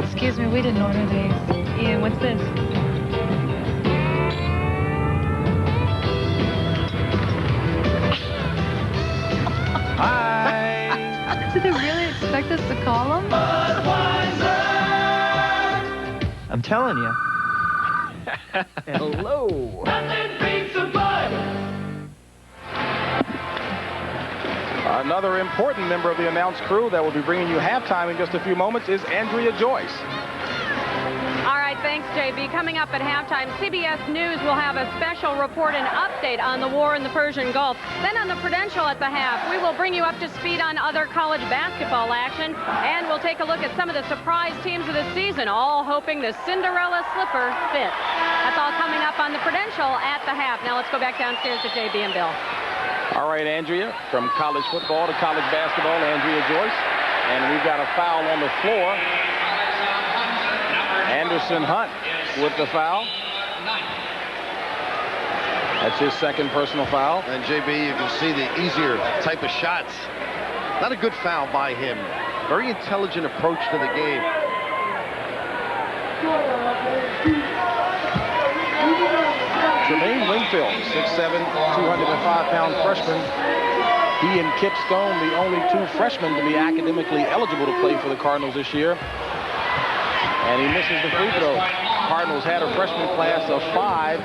Excuse me, we didn't order these. Ian, what's this? Hi! Did they really expect us to call them? I'm telling you. Hello. Another important member of the announced crew that will be bringing you halftime in just a few moments is Andrea Joyce. All right, thanks, JB. Coming up at halftime, CBS News will have a special report and update on the war in the Persian Gulf. Then on the Prudential at the half, we will bring you up to speed on other college basketball action, and we'll take a look at some of the surprise teams of the season, all hoping the Cinderella slipper fits. That's all coming up on the Prudential at the half. Now let's go back downstairs to JB and Bill. All right, Andrea, from college football to college basketball, Andrea Joyce. And we've got a foul on the floor. Anderson Hunt with the foul. That's his second personal foul. And JB, you can see the easier type of shots. Not a good foul by him. Very intelligent approach to the game. Jermaine Wingfield, 6'7", 205-pound freshman. He and Kip Stone, the only two freshmen to be academically eligible to play for the Cardinals this year. And he misses the free throw. Cardinals had a freshman class of 5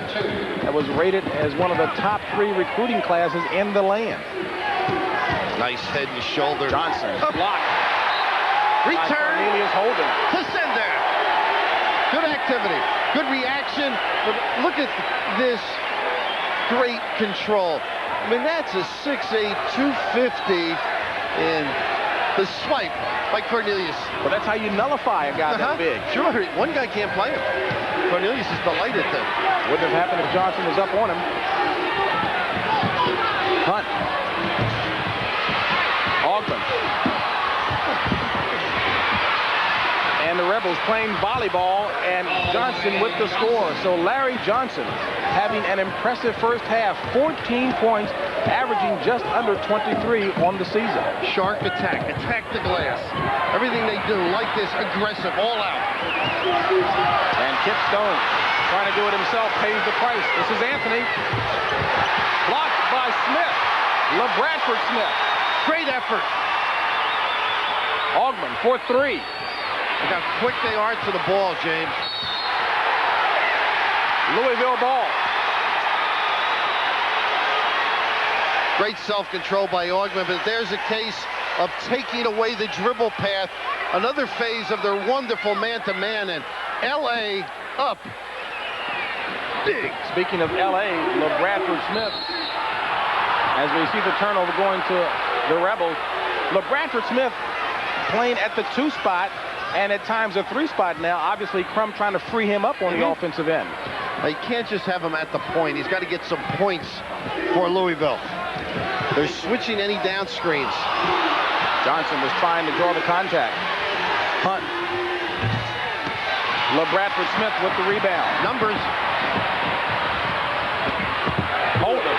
that was rated as one of the top 3 recruiting classes in the land. Nice head and shoulder. Johnson, blocked. Return. Cornelius Holden. To Sender. Good activity. Good reaction. But look at this great control. I mean, that's a 6'8", 250 in the swipe by Cornelius. But that's how you nullify a guy that big. Sure, one guy can't play him. Cornelius is delighted then. Wouldn't have happened if Johnson was up on him. Hunt. Ogden. Rebels playing volleyball, and Johnson with the score. So Larry Johnson having an impressive first half, 14 points, averaging just under 23 on the season. Shark attack the glass. Everything they do like this, aggressive, all out. And Kip Stone trying to do it himself, pays the price. This is Anthony. Blocked by Smith. LeBradford Smith. Great effort. Augman for three. Look how quick they are to the ball, James. Louisville ball. Great self-control by Augman, but there's a case of taking away the dribble path. Another phase of their wonderful man-to-man, and L.A. up big. Speaking of L.A., LeBradford Smith, as we see the turnover going to the Rebels. LeBradford Smith playing at the 2 spot and at times a 3 spot now. Obviously, Crum trying to free him up on the offensive end. They can't just have him at the point. He's got to get some points for Louisville. They're switching any down screens. Johnson was trying to draw the contact. Hunt. LeBradford Smith with the rebound. Numbers. Holden.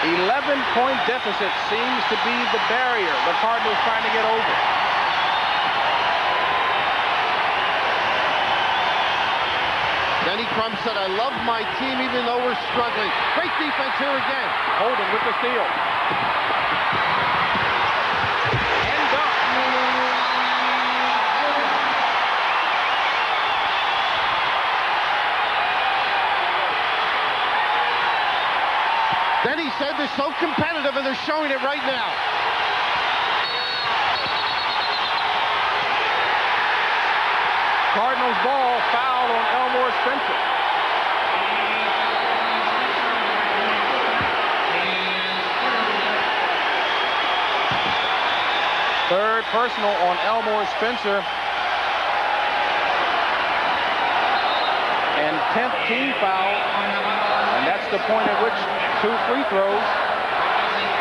$11-point deficit seems to be the barrier the Cardinals trying to get over. Denny Crum said, I love my team even though we're struggling. Great defense here again. Holden with the steal. And dunk. Denny said they're so competitive, and they're showing it right now. Cardinals ball, foul on Elmore Spencer. Third personal on Elmore Spencer. And 10th team foul. And that's the point at which 2 free throws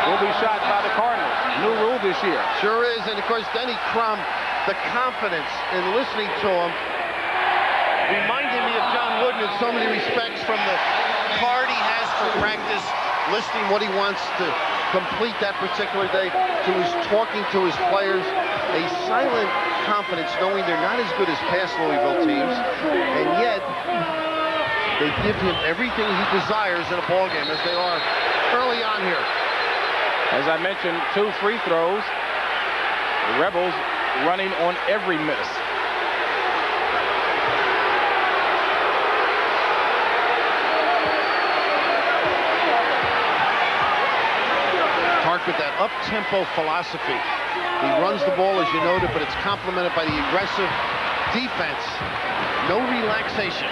will be shot by the Cardinals. New rule this year. Sure is. And, of course, Denny Crum, the confidence in listening to him reminded me of John Wooden in so many respects, from the card he has for practice, listing what he wants to complete that particular day, to his talking to his players. A silent confidence, knowing they're not as good as past Louisville teams, and yet they give him everything he desires in a ball game, as they are early on here. As I mentioned, 2 free throws. The Rebels running on every miss. Tark with that up-tempo philosophy. He runs the ball, as you noted, but it's complemented by the aggressive defense. No relaxation.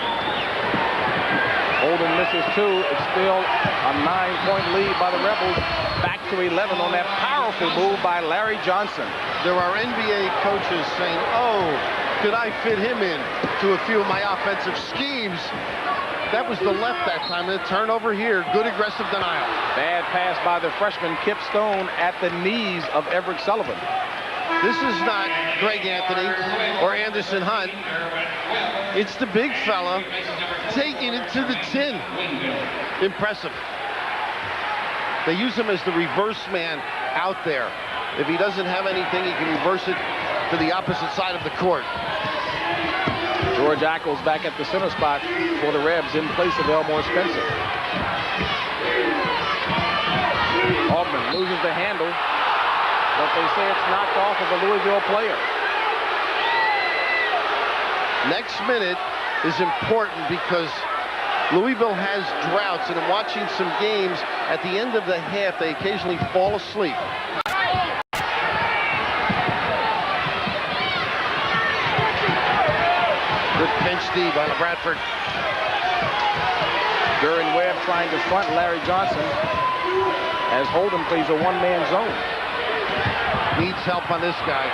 Holden misses 2. It's still a 9-point lead by the Rebels. Back to 11 on that powerful move by Larry Johnson. There are NBA coaches saying, oh, could I fit him in to a few of my offensive schemes? That was the left that time. The turnover here. Good aggressive denial. Bad pass by the freshman Kip Stone at the knees of Everett Sullivan. This is not Greg Anthony or Anderson Hunt. It's the big fella taking it to the tin. Impressive. They use him as the reverse man out there. If he doesn't have anything, he can reverse it to the opposite side of the court. George Ackles back at the center spot for the Rebs in place of Elmore Spencer. Augman loses the handle, but they say it's knocked off of a Louisville player. Next minute is important because Louisville has droughts, and in watching some games, at the end of the half, they occasionally fall asleep. Good pinch D by Bradford. Duran Webb trying to front Larry Johnson as Holden plays a one-man zone. Needs help on this guy.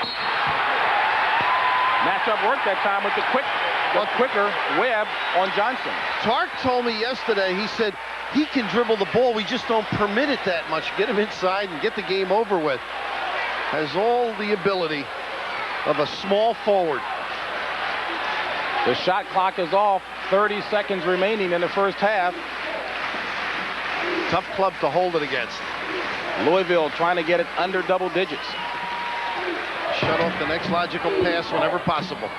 Matchup work that time with the quick The quicker Webb on Johnson. Tark told me yesterday, he said, he can dribble the ball. We just don't permit it that much. Get him inside and get the game over with. Has all the ability of a small forward. The shot clock is off. 30 seconds remaining in the first half. Tough club to hold it against. Louisville trying to get it under double digits. Shut off the next logical pass whenever possible.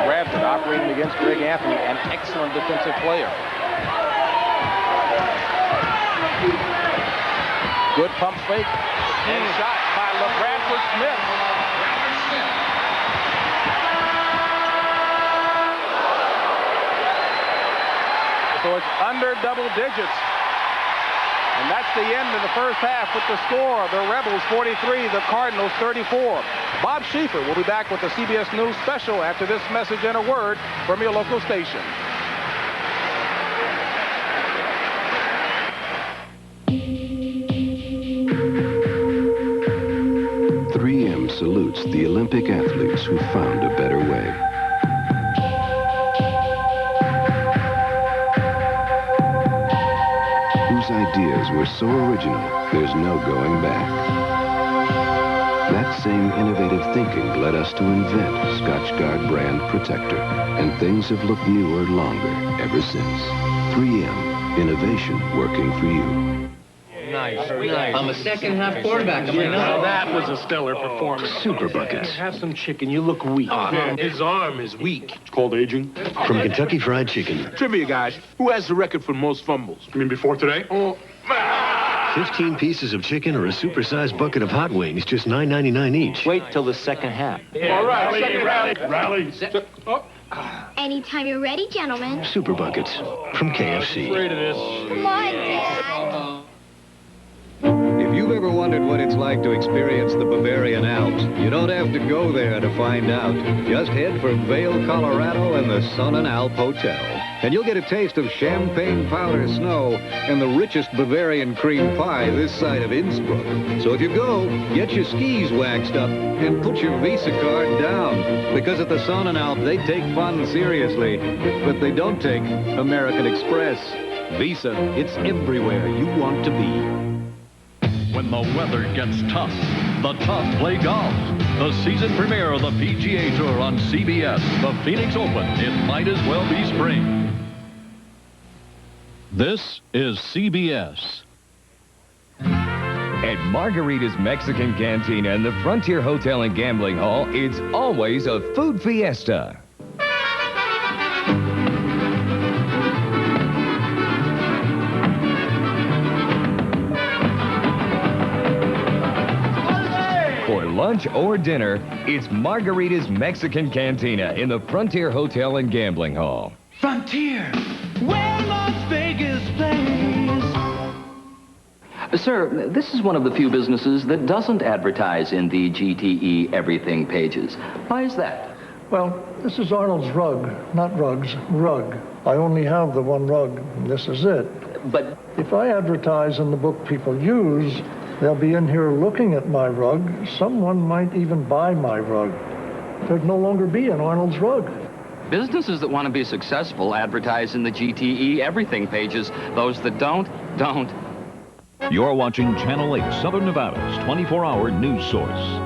Bradford operating against Greg Anthony, an excellent defensive player. Good pump fake and shot by LeBradford Smith. So it's under double digits. And that's the end of the first half with the score. The Rebels 43, the Cardinals 34. Bob Schieffer will be back with the CBS News special after this message and a word from your local station. Salutes the Olympic athletes who found a better way. Whose ideas were so original, there's no going back. That same innovative thinking led us to invent Scotchgard brand protector, and things have looked newer longer ever since. 3M, innovation working for you. Nice. I'm a second-half quarterback. Now that was a stellar performance. Super Buckets. Have some chicken. You look weak. His arm is weak. It's called aging. From Kentucky Fried Chicken. Trivia, guys. Who has the record for most fumbles? You mean before today? 15 pieces of chicken or a supersized bucket of hot wings, just $9.99 each. Wait till the second half. All right. Rally. Anytime you're ready, gentlemen. Super Buckets from KFC. Afraid of this. Come on, Dad. If you've ever wondered what it's like to experience the Bavarian Alps, you don't have to go there to find out. Just head for Vail, Colorado and the Sun and Alp Hotel. And you'll get a taste of champagne powder snow and the richest Bavarian cream pie this side of Innsbruck. So if you go, get your skis waxed up and put your Visa card down. Because at the Sun and Alp, they take fun seriously, but they don't take American Express. Visa, it's everywhere you want to be. When the weather gets tough, the tough play golf. The season premiere of the PGA Tour on CBS, the Phoenix Open. It might as well be spring. This is CBS. At Margarita's Mexican Cantina and the Frontier Hotel and Gambling Hall, it's always a food fiesta. For lunch or dinner, it's Margarita's Mexican Cantina in the Frontier Hotel and Gambling Hall. Frontier, where Las Vegas plays. Sir, this is one of the few businesses that doesn't advertise in the GTE Everything pages. Why is that? Well, this is Arnold's rug, not rugs, rug. I only have the one rug, and this is it. But if I advertise in the book people use, they'll be in here looking at my rug. Someone might even buy my rug. There'd no longer be an Arnold's rug. Businesses that want to be successful advertise in the GTE Everything pages. Those that don't. You're watching Channel 8 Southern Nevada's 24-hour news source.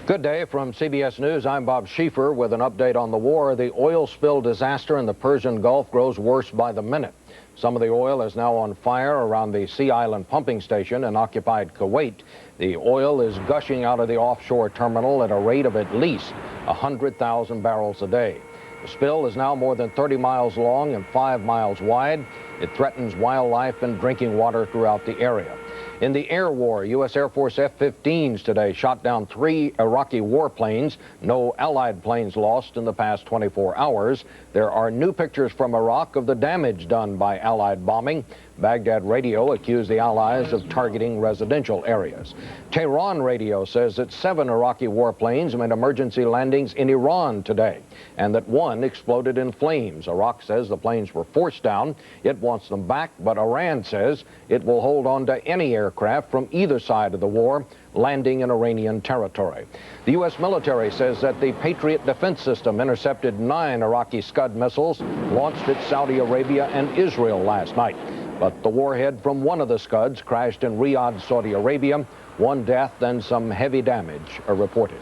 Good day from CBS News. I'm Bob Schieffer with an update on the war. The oil spill disaster in the Persian Gulf grows worse by the minute. Some of the oil is now on fire around the Sea Island pumping station in occupied Kuwait. The oil is gushing out of the offshore terminal at a rate of at least 100,000 barrels a day. The spill is now more than 30 miles long and 5 miles wide. It threatens wildlife and drinking water throughout the area. In the air war, U.S. Air Force F-15s today shot down 3 Iraqi warplanes. No Allied planes lost in the past 24 hours. There are new pictures from Iraq of the damage done by Allied bombing. Baghdad radio accused the Allies of targeting residential areas. Tehran radio says that 7 Iraqi warplanes made emergency landings in Iran today, and that 1 exploded in flames. Iraq says the planes were forced down. It wants them back, but Iran says it will hold on to any aircraft from either side of the war landing in Iranian territory. The U.S. military says that the Patriot defense system intercepted 9 Iraqi Scud missiles launched at Saudi Arabia and Israel last night. But the warhead from one of the Scuds crashed in Riyadh, Saudi Arabia. 1 death and some heavy damage are reported.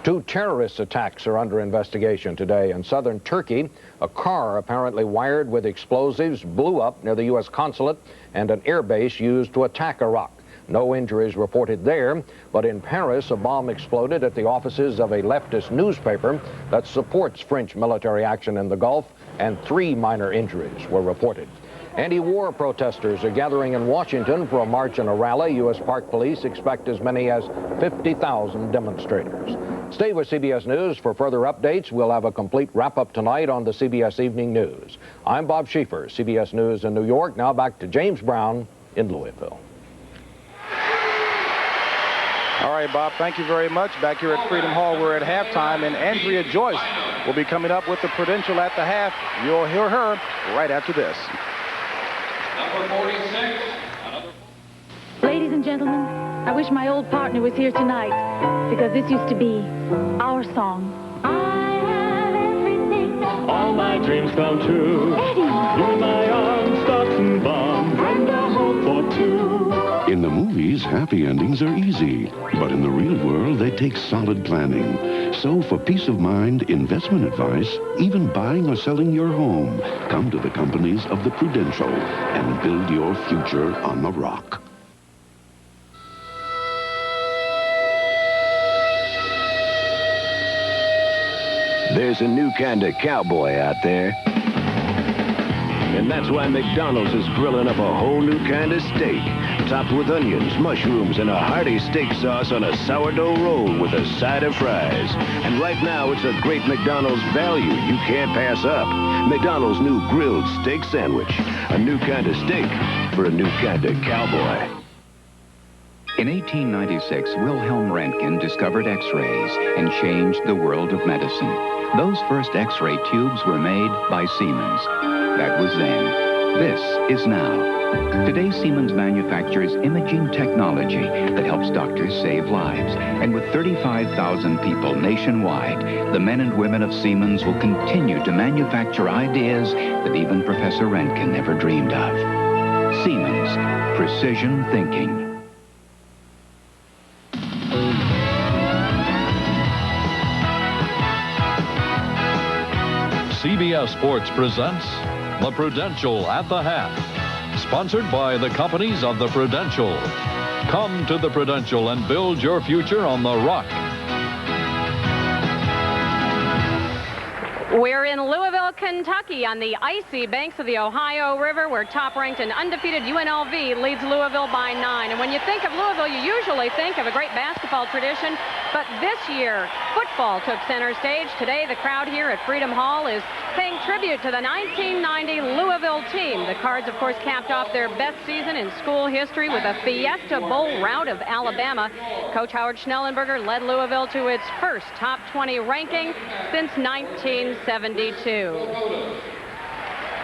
2 terrorist attacks are under investigation today in southern Turkey. A car apparently wired with explosives blew up near the U.S. consulate and an airbase used to attack Iraq. No injuries reported there, but in Paris, a bomb exploded at the offices of a leftist newspaper that supports French military action in the Gulf, and 3 minor injuries were reported. Anti-war protesters are gathering in Washington for a march and a rally. U.S. Park Police expect as many as 50,000 demonstrators. Stay with CBS News for further updates. We'll have a complete wrap-up tonight on the CBS Evening News. I'm Bob Schieffer, CBS News in New York. Now back to James Brown in Louisville. All right, Bob, thank you very much. Back here at Freedom Hall, we're at halftime, and Andrea Joyce will be coming up with the Prudential at the half. You'll hear her right after this. Number 46. Ladies and gentlemen, I wish my old partner was here tonight, because this used to be our song. I have everything. All my dreams come true. Eddie. In my arms, stocks and bonds, and a hope for 2. In the movies, happy endings are easy, but in the real world, they take solid planning. So for peace of mind, investment advice, even buying or selling your home, come to the companies of the Prudential and build your future on the rock. There's a new kind of cowboy out there. And that's why McDonald's is grilling up a whole new kind of steak, topped with onions, mushrooms, and a hearty steak sauce on a sourdough roll with a side of fries. And right now, it's a great McDonald's value you can't pass up. McDonald's new grilled steak sandwich. A new kind of steak for a new kind of cowboy. In 1896, Wilhelm Röntgen discovered X-rays and changed the world of medicine. Those first X-ray tubes were made by Siemens. That was then. This is now. Today, Siemens manufactures imaging technology that helps doctors save lives. And with 35,000 people nationwide, the men and women of Siemens will continue to manufacture ideas that even Professor Röntgen never dreamed of. Siemens, precision thinking. CBS Sports presents The Prudential at the Half, sponsored by the companies of the Prudential. Come to the Prudential and build your future on the rock. We're in Louisville, Kentucky, on the icy banks of the Ohio River, where top-ranked and undefeated UNLV leads Louisville by 9. And when you think of Louisville, you usually think of a great basketball tradition. But this year, football took center stage. Today, the crowd here at Freedom Hall is paying tribute to the 1990 Louisville team. The Cards, of course, capped off their best season in school history with a Fiesta Bowl rout of Alabama. Coach Howard Schnellenberger led Louisville to its first top 20 ranking since 1972.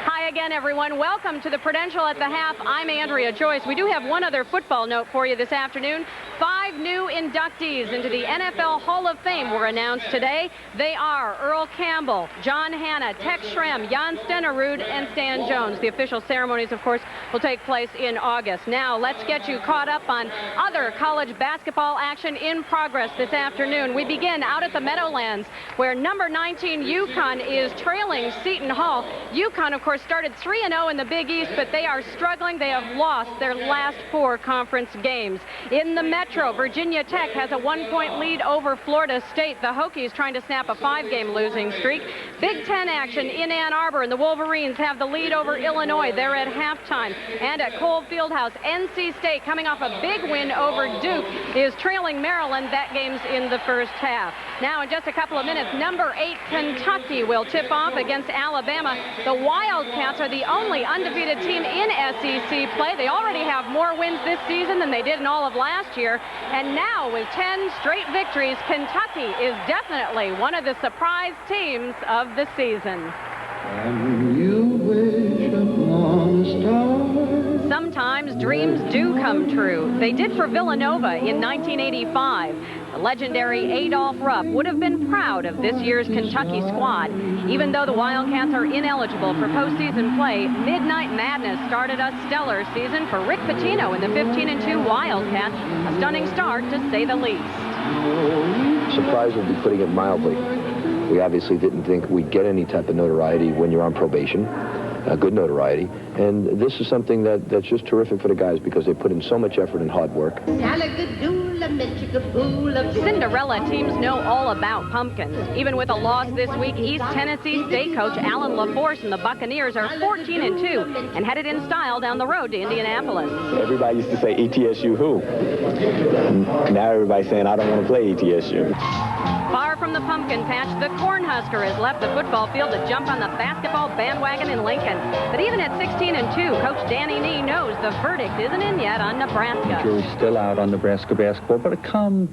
Hi again, everyone. Welcome to the Prudential at the Half. I'm Andrea Joyce. We do have one other football note for you this afternoon. 5 new inductees into the NFL Hall of Fame were announced today. They are Earl Campbell, John Hanna, Tex Schramm, Jan Stenerud, and Stan Jones. The official ceremonies, of course, will take place in August. Now, let's get you caught up on other college basketball action in progress this afternoon. We begin out at the Meadowlands, where number 19 UConn is trailing Seton Hall. UConn, of course, started 3-0 in the Big East, but they are struggling. They have lost their last 4 conference games. In the Metro, Virginia Tech has a 1-point lead over Florida State. The Hokies trying to snap a 5-game losing streak. Big Ten action in Ann Arbor, and the Wolverines have the lead over Illinois. They're at halftime. And at Cole Fieldhouse, NC State, coming off a big win over Duke, is trailing Maryland. That game's in the first half. Now, in just a couple of minutes, number 8 Kentucky will tip off against Alabama. The Wildcats are the only undefeated team in SEC play. They already have more wins this season than they did in all of last year. And now, with 10 straight victories, Kentucky is definitely one of the surprise teams of the season. Sometimes dreams do come true. They did for Villanova in 1985. The legendary Adolph Rupp would have been proud of this year's Kentucky squad. Even though the Wildcats are ineligible for postseason play, Midnight Madness started a stellar season for Rick Pitino and the 15-2 Wildcats. A stunning start, to say the least. Surprise would be putting it mildly. We obviously didn't think we'd get any type of notoriety when you're on probation, good notoriety. And this is something that's just terrific for the guys because they put in so much effort and hard work. Cinderella teams know all about pumpkins. Even with a loss this week, East Tennessee State coach Alan LaForce and the Buccaneers are 14-2 and headed in style down the road to Indianapolis. Everybody used to say ETSU who? Now everybody's saying I don't want to play ETSU. Far from the pumpkin patch, the Cornhusker has left the football field to jump on the basketball bandwagon in Lincoln. But even at 16-2, Coach Danny Nee knows the verdict isn't in yet on Nebraska. The jury's still out on Nebraska basketball, but it come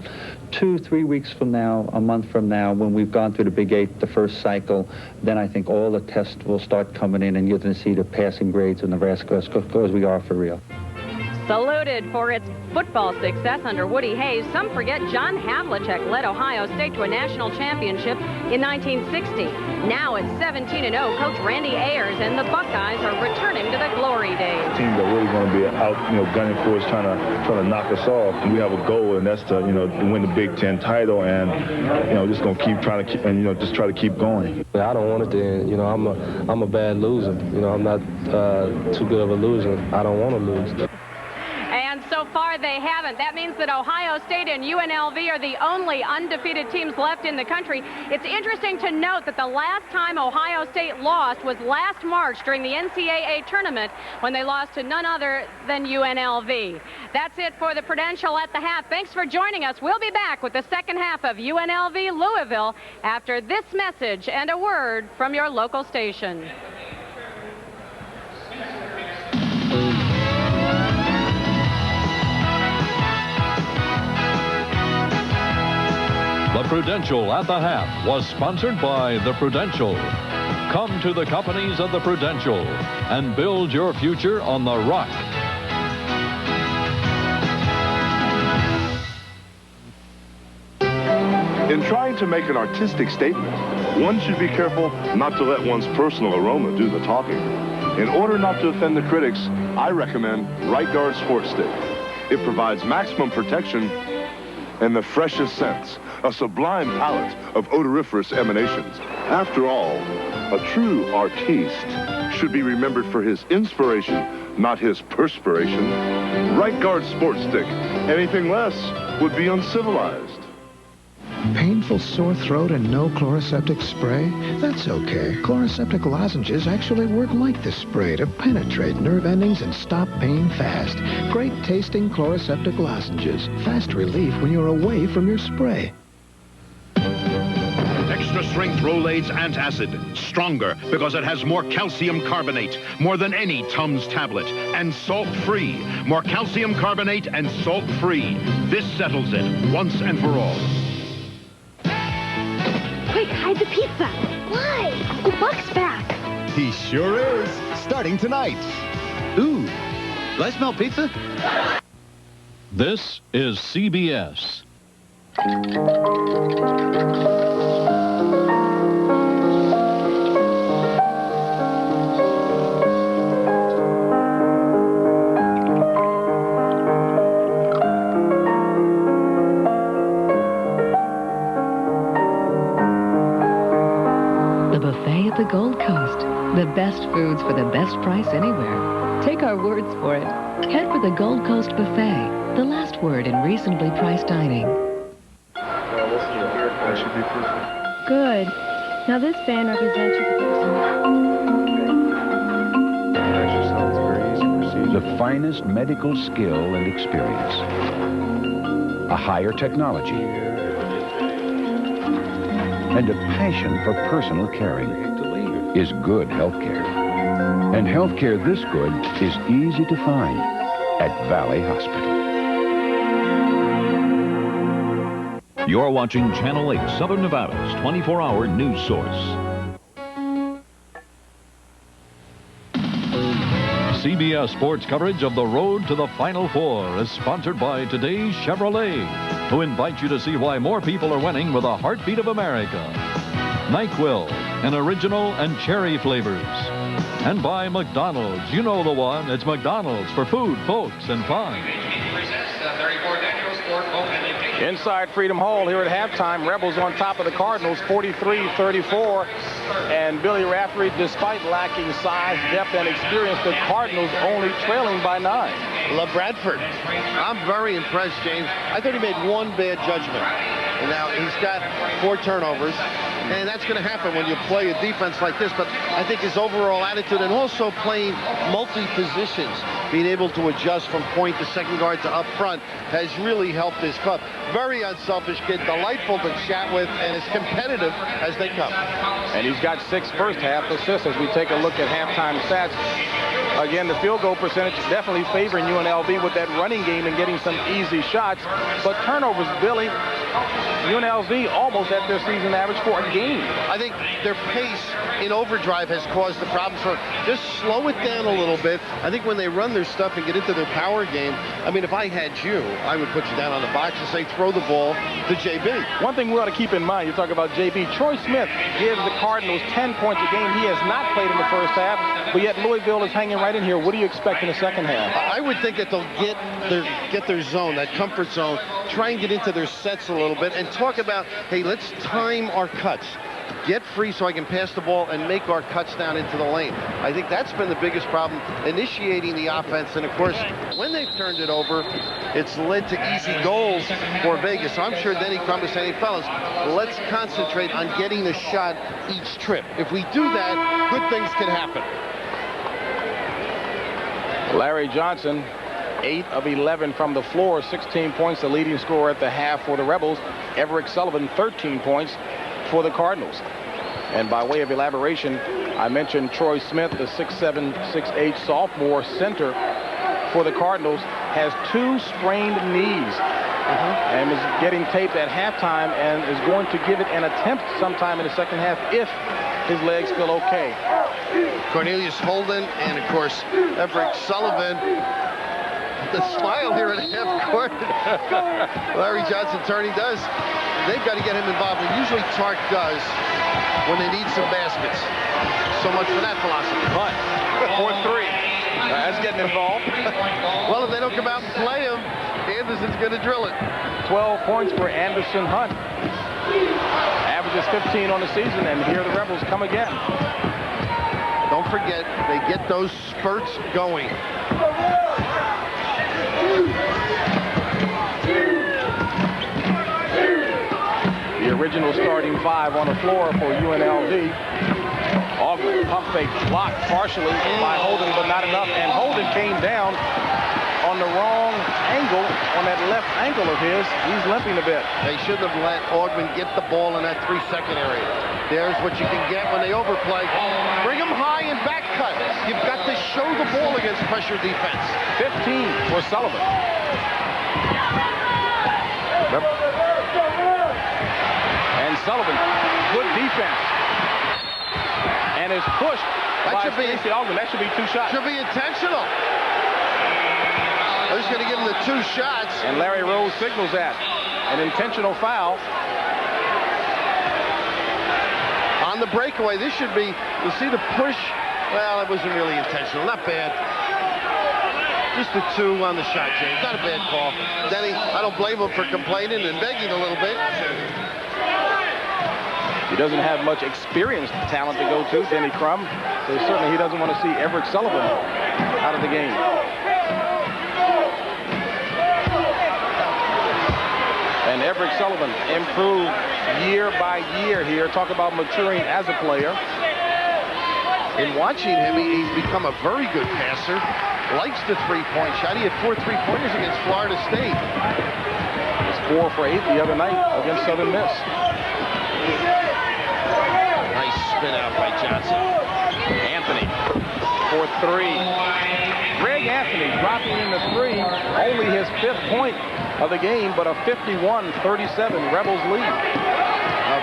2-3 weeks from now, a month from now, when we've gone through the Big 8, the first cycle, then I think all the tests will start coming in, and you're going to see the passing grades of Nebraska because we are for real. Saluted for its football success under Woody Hayes, some forget John Havlicek led Ohio State to a national championship in 1960. Now at 17-0, Coach Randy Ayers and the Buckeyes are returning to the glory days. Teams are really going to be out, gunning for us, trying to knock us off. And we have a goal, and that's to, to win the Big Ten title, and just going to keep trying to, just try to keep going. I don't want it to end. I'm a bad loser. I'm not too good of a loser. I don't want to lose. And so far they haven't. That means that Ohio State and UNLV are the only undefeated teams left in the country. It's interesting to note that the last time Ohio State lost was last March during the NCAA tournament when they lost to none other than UNLV. That's it for the Prudential at the Half. Thanks for joining us. We'll be back with the second half of UNLV Louisville after this message and a word from your local station. The Prudential at the Half was sponsored by the Prudential. Come to the companies of the Prudential and build your future on the rock. In trying to make an artistic statement, one should be careful not to let one's personal aroma do the talking. In order not to offend the critics, I recommend Right Guard Sport Stick. It provides maximum protection and the freshest scents, a sublime palette of odoriferous emanations. After all, a true artiste should be remembered for his inspiration, not his perspiration. Right Guard Sport Stick. Anything less would be uncivilized. Painful sore throat and no chloroseptic spray? That's okay. Chloroseptic lozenges actually work like this spray to penetrate nerve endings and stop pain fast. Great tasting chloroseptic lozenges. Fast relief when you're away from your spray. Extra strength Rolaids antacid. Stronger because it has more calcium carbonate. More than any Tums tablet. And salt-free. More calcium carbonate and salt-free. This settles it once and for all. Quick, hide the pizza. Why? Uncle Buck's back. He sure is. Starting tonight. Ooh, do I smell pizza? This is CBS. The Gold Coast. The best foods for the best price anywhere. Take our words for it. Head for the Gold Coast Buffet. the last word in reasonably priced dining. That should be perfect. Good. Now this fan represents your The finest medical skill and experience. A higher technology. And a passion for personal caring is good healthcare. And healthcare this good is easy to find at Valley Hospital. You're watching Channel 8, Southern Nevada's 24-hour news source. CBS Sports coverage of the road to the Final Four is sponsored by today's Chevrolet, who invite you to see why more people are winning with a heartbeat of America. NyQuil, an original and cherry flavors. And by McDonald's. You know the one. It's McDonald's for food, folks, and fun. Inside Freedom Hall here at halftime, Rebels on top of the Cardinals, 43-34. And Billy Raftery, despite lacking size, depth, and experience, the Cardinals only trailing by 9. LaBradford, I'm very impressed, James. I thought he made one bad judgment. And now he's got 4 turnovers. And that's going to happen when you play a defense like this. But I think his overall attitude and also playing multi-positions, being able to adjust from point to second guard to up front, has really helped his club. Very unselfish kid, delightful to chat with, and as competitive as they come. And he's got 6 first-half assists as we take a look at halftime stats. Again, the field goal percentage is definitely favoring UNLV with that running game and getting some easy shots. But turnovers, Billy, UNLV almost at their season average for a game. I think their pace in overdrive has caused the problem. So just slow it down a little bit. I think when they run their stuff and get into their power game, I mean, if I had you, I would put you down on the box and say throw the ball to JB. One thing we ought to keep in mind, you talk about JB. Troy Smith gives the Cardinals 10 points a game. He has not played in the first half, but yet Louisville is hanging right in here. What do you expect in the second half? I would think that they'll get their zone, that comfort zone, try and get into their sets a little bit and talk about, hey, let's time our cuts. Get free so I can pass the ball and make our cuts down into the lane. I think that's been the biggest problem, initiating the offense. And, of course, when they've turned it over, it's led to easy goals for Vegas. So I'm sure Denny Crum is saying, fellas, let's concentrate on getting the shot each trip. If we do that, good things can happen. Larry Johnson, 8 of 11 from the floor, 16 points, the leading scorer at the half for the Rebels. Everett Sullivan, 13 points for the Cardinals. And by way of elaboration, I mentioned Troy Smith, the 6'7", 6'8" sophomore center for the Cardinals, has 2 sprained knees and is getting taped at halftime and is going to give it an attempt sometime in the second half if his legs feel okay. Cornelius Holden and, of course, Everett Sullivan. The smile here at half court. Larry Johnson turning does. They've got to get him involved. And usually Tark does when they need some baskets. So much for that philosophy. But 4-3. That's getting involved. Well, if they don't come out and play him, Anderson's going to drill it. 12 points for Anderson Hunt. Averages 15 on the season, and here the Rebels come again. Don't forget, they get those spurts going. The original starting 5 on the floor for UNLV. Augment, pump fake, blocked partially by Holden, but not enough. And Holden came down on the wrong angle, on that left ankle of his. He's limping a bit. They shouldn't have let Augment get the ball in that 3-second area. There's what you can get when they overplay. Bring them high and back cut. You've got to show the ball against pressure defense. 15 for Sullivan. And Sullivan, good defense. And is pushed by Stacey Augment. That should be 2 shots. Should be intentional. They're just going to give him the 2 shots. And Larry Rose signals that. An intentional foul. On the breakaway, this should be, you see the push. Well, it wasn't really intentional. Not bad. Just a 2 on the shot, James. Not a bad call. Denny, I don't blame him for complaining and begging a little bit. He doesn't have much experienced talent to go to, Denny Crum. So certainly he doesn't want to see Everett Sullivan out of the game. And Everett Sullivan improved year by year here. Talk about maturing as a player. In watching him, he's become a very good passer. Likes the three-point shot. He had 4 3-pointers against Florida State. Was 4 for 8 the other night against Southern Miss. Nice spin out by Johnson. Anthony for 3. Greg Anthony dropping in the 3. Only his 5th point of the game, but a 51-37 Rebels lead.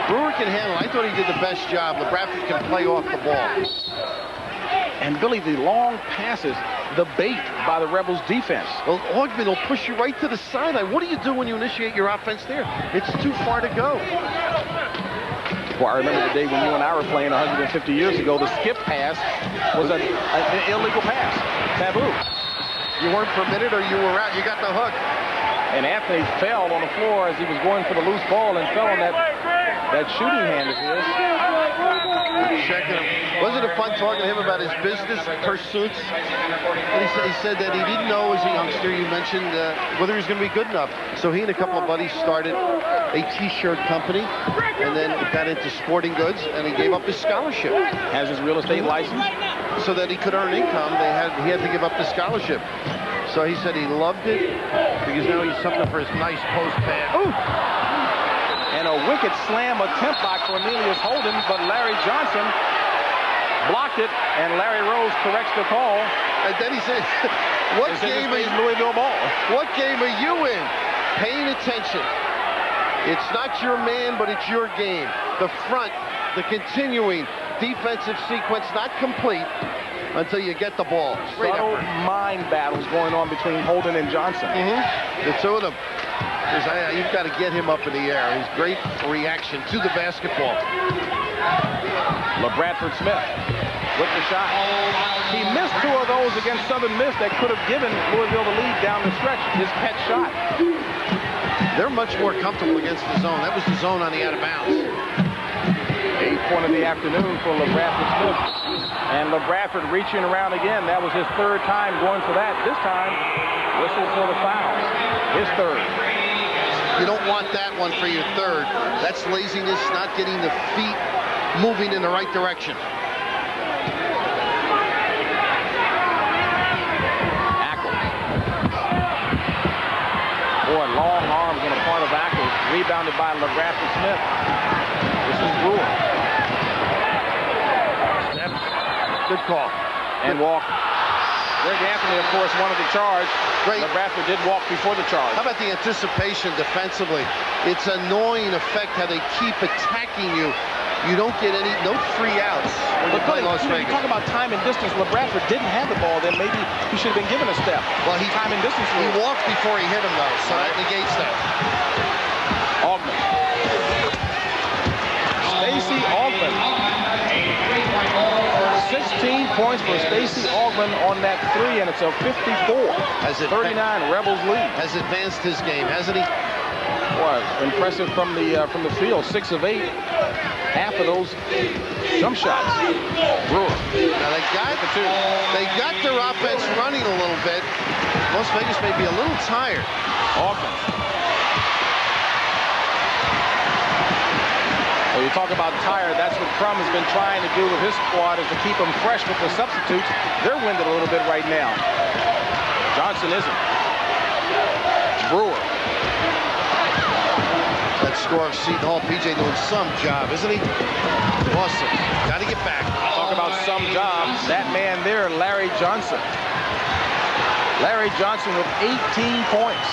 Brewer can handle. I thought he did the best job. LeBradford can play off the ball. And Billy, the long passes, the bait by the Rebels defense. Well, Augman will push you right to the sideline. What do you do when you initiate your offense there? It's too far to go. Well, I remember the day when you and I were playing 150 years ago. The skip pass was an illegal pass. Taboo. You weren't permitted or you were out. You got the hook. And Anthony fell on the floor as he was going for the loose ball and fell on that shooting hand of his. Checking him. Wasn't it fun talking to him about his business pursuits? And he said that he didn't know as a youngster, you mentioned, whether he was going to be good enough. So he and a couple of buddies started a T-shirt company and then got into sporting goods, and he gave up his scholarship. Has his real estate license? So that he could earn income, he had to give up the scholarship. So he said he loved it because now he's something for his nice post pass. Ooh! And a wicked slam attempt by Cornelius Holden, but Larry Johnson blocked it, and Larry Rose corrects the call. And then he said, what game are you, Louisville ball? What game are you in? Paying attention. It's not your man, but it's your game. The front, the continuing defensive sequence, not complete until you get the ball. Subtle mind battles going on between Holden and Johnson. The two of them. You've got to get him up in the air. His great reaction to the basketball. LeBradford Smith with the shot. He missed 2 of those against Southern Miss that could have given Louisville the lead down the stretch. His pet shot. They're much more comfortable against the zone. That was the zone on the out of bounds. 8th point of the afternoon for LeBradford Smith. And LeBradford reaching around again. That was his 3rd time going for that. This time, whistle for the foul. His 3rd. You don't want that one for your 3rd. That's laziness, not getting the feet moving in the right direction. Ackles. Boy, long arms on the part of Ackles. Rebounded by LeBradford Smith. This is Brewer. Good call. And walk. Greg Anthony, of course, wanted the charge. Great. LeBradford did walk before the charge. How about the anticipation defensively? It's annoying effect how they keep attacking you. You don't get no free outs when you play Las Vegas. You talk about time and distance. LeBradford didn't have the ball. Then maybe he should have been given a step. Well, time and distance. He walked before he hit him, though, so that negates that. Augman. Stacey Augman. 16 points for Stacey Augman on that 3, and it's a 54-39 Rebels lead. Has advanced his game, hasn't he? Boy, impressive from the field. 6 of 8. Half of those jump shots. Brewer. Now they got their offense running a little bit. Las Vegas may be a little tired. Augman. Well, you talk about tired, that's what Crum has been trying to do with his squad, is to keep them fresh with the substitutes. They're winded a little bit right now. Johnson isn't. Brewer. That score of Seton Hall. PJ doing some job, isn't he? Awesome. Got to get back. Talk about some job. That man there, Larry Johnson. Larry Johnson with 18 points.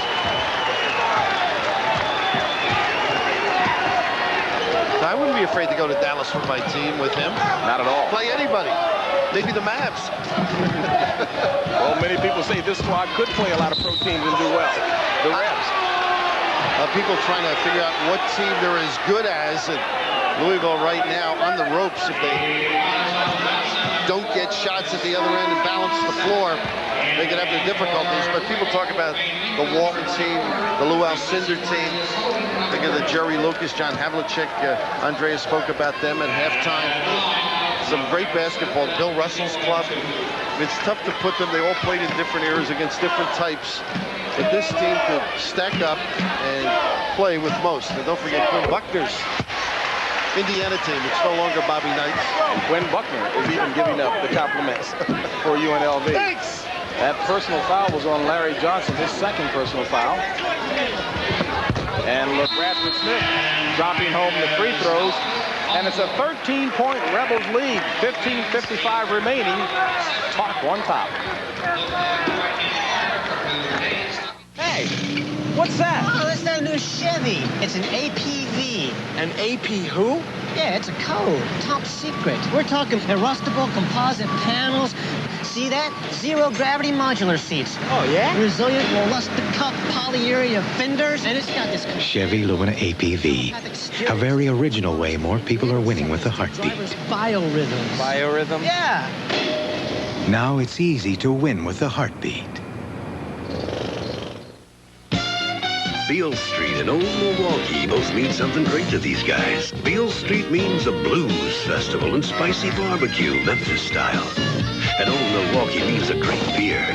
I wouldn't be afraid to go to Dallas with my team with him. Not at all. Play anybody. Maybe the Mavs. Well, many people say this squad could play a lot of pro teams and do well. The Rebs. People trying to figure out what team they're as good as. And Louisville right now on the ropes if they don't get shots at the other end and balance the floor. They could have their difficulties, but people talk about the Walton team, the Lou Alcindor team. Think of the Jerry Lucas, John Havlicek. Andrea spoke about them at halftime. Some great basketball. Bill Russell's club. It's tough to put them. They all played in different eras against different types. But this team could stack up and play with most. And don't forget Quinn Buckner's Indiana team. It's no longer Bobby Knight. And Quinn Buckner is even giving up the compliments for UNLV. Thanks. That personal foul was on Larry Johnson, his second personal foul. And Bradford Smith dropping home the free throws. And it's a 13-point Rebels lead. 15:55 remaining. Talk on top. Hey, what's that? Oh, that's that new Chevy. It's an APV. An AP who? Yeah, it's a code. Top secret. We're talking adjustable composite panels. See that? Zero gravity modular seats. Oh, yeah? Resilient mollustic cup polyurea fenders. And it's got this... Chevy Lumina APV. A very original way more people are winning with the heartbeat. Biorhythms. Biorhythm? Yeah. Now it's easy to win with the heartbeat. Beale Street and Old Milwaukee both mean something great to these guys. Beale Street means a blues festival and spicy barbecue, Memphis style. And Old Milwaukee means a great beer.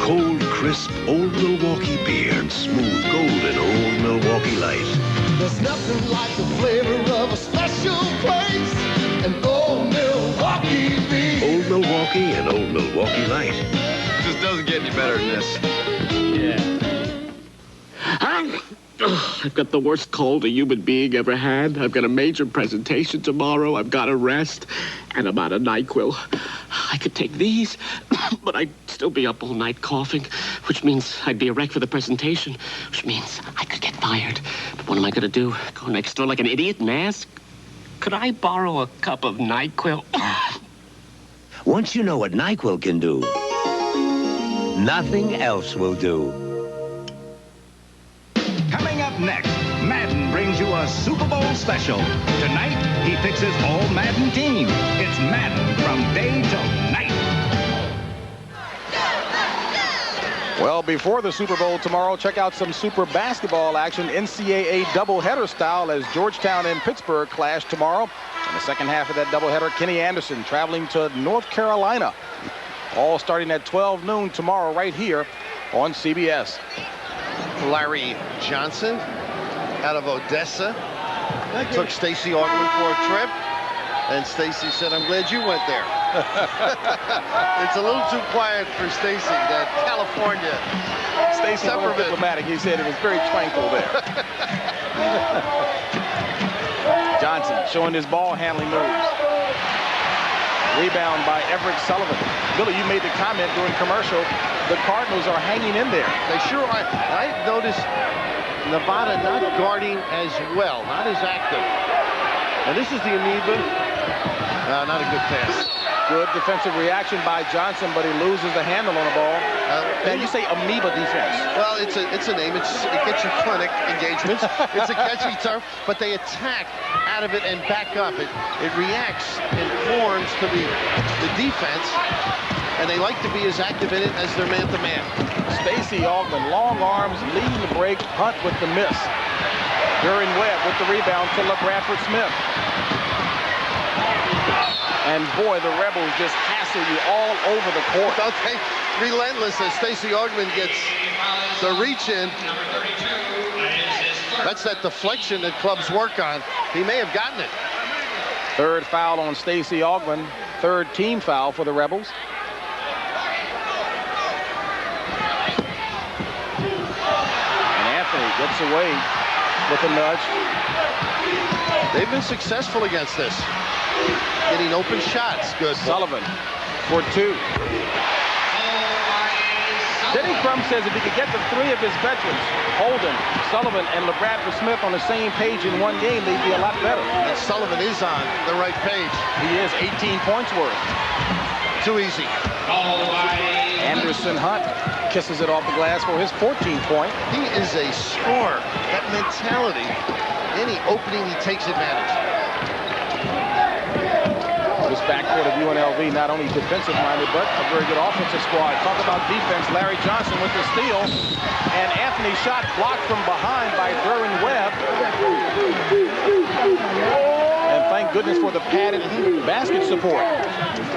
Cold, crisp Old Milwaukee beer and smooth, golden Old Milwaukee Light. There's nothing like the flavor of a special place. An Old Milwaukee beer. Old Milwaukee and Old Milwaukee Light. Just doesn't get any better than this. Yeah. I've got the worst cold a human being ever had. I've got a major presentation tomorrow. I've got to rest. And I'm out of NyQuil. I could take these, but I'd still be up all night coughing, which means I'd be a wreck for the presentation, which means I could get fired. But what am I going to do? Go next door like an idiot and ask? Could I borrow a cup of NyQuil? Once you know what NyQuil can do, nothing else will do. Coming up next, Madden brings you a Super Bowl special. Tonight, he picks his all-Madden team. It's Madden from day till night. Well, before the Super Bowl tomorrow, check out some Super basketball action, NCAA doubleheader style, as Georgetown and Pittsburgh clash tomorrow. In the second half of that doubleheader, Kenny Anderson traveling to North Carolina. All starting at 12 noon tomorrow right here on CBS. Larry Johnson out of Odessa took Stacey Augmon for a trip, and Stacey said, "I'm glad you went there." It's a little too quiet for Stacey, that California. Stacey's a little diplomatic. He said it was very tranquil there. Johnson showing his ball handling moves. Rebound by Everett Sullivan. Billy, you made the comment during commercial, the Cardinals are hanging in there. They sure are. I noticed Nevada not guarding as well, not as active. And this is the amoeba. Not a good pass. Good defensive reaction by Johnson, but he loses the handle on the ball. Now you say amoeba defense. Well, it's a name. It gets your clinic engagements. It's a catchy term, but they attack out of it and back up. It reacts and forms to the defense, and they like to be as active in it as their man-to-man. Stacey Augmon, long arms, leading the break. Hunt with the miss. During Webb with the rebound to Bradford Smith. And boy, the Rebels just hassle you all over the court. Okay, relentless as Stacey Augmon gets the reach in. That's that deflection that clubs work on. He may have gotten it. Third foul on Stacey Augmon. Third team foul for the Rebels. And Anthony gets away with a nudge. They've been successful against this. Getting open shots. Good. Sullivan for two. Denny Crum says if he could get the three of his veterans, Holden, Sullivan, and Bradford Smith on the same page in one game, they'd be a lot better. And Sullivan is on the right page. He is 18 points worth. Too easy. Anderson Hunt kisses it off the glass for his 14th point. He is a scorer. That mentality, any opening he takes advantage. This backcourt of UNLV, not only defensive-minded, but a very good offensive squad. Talk about defense. Larry Johnson with the steal. And Anthony's shot blocked from behind by Derwin Webb. And thank goodness for the padded basket support.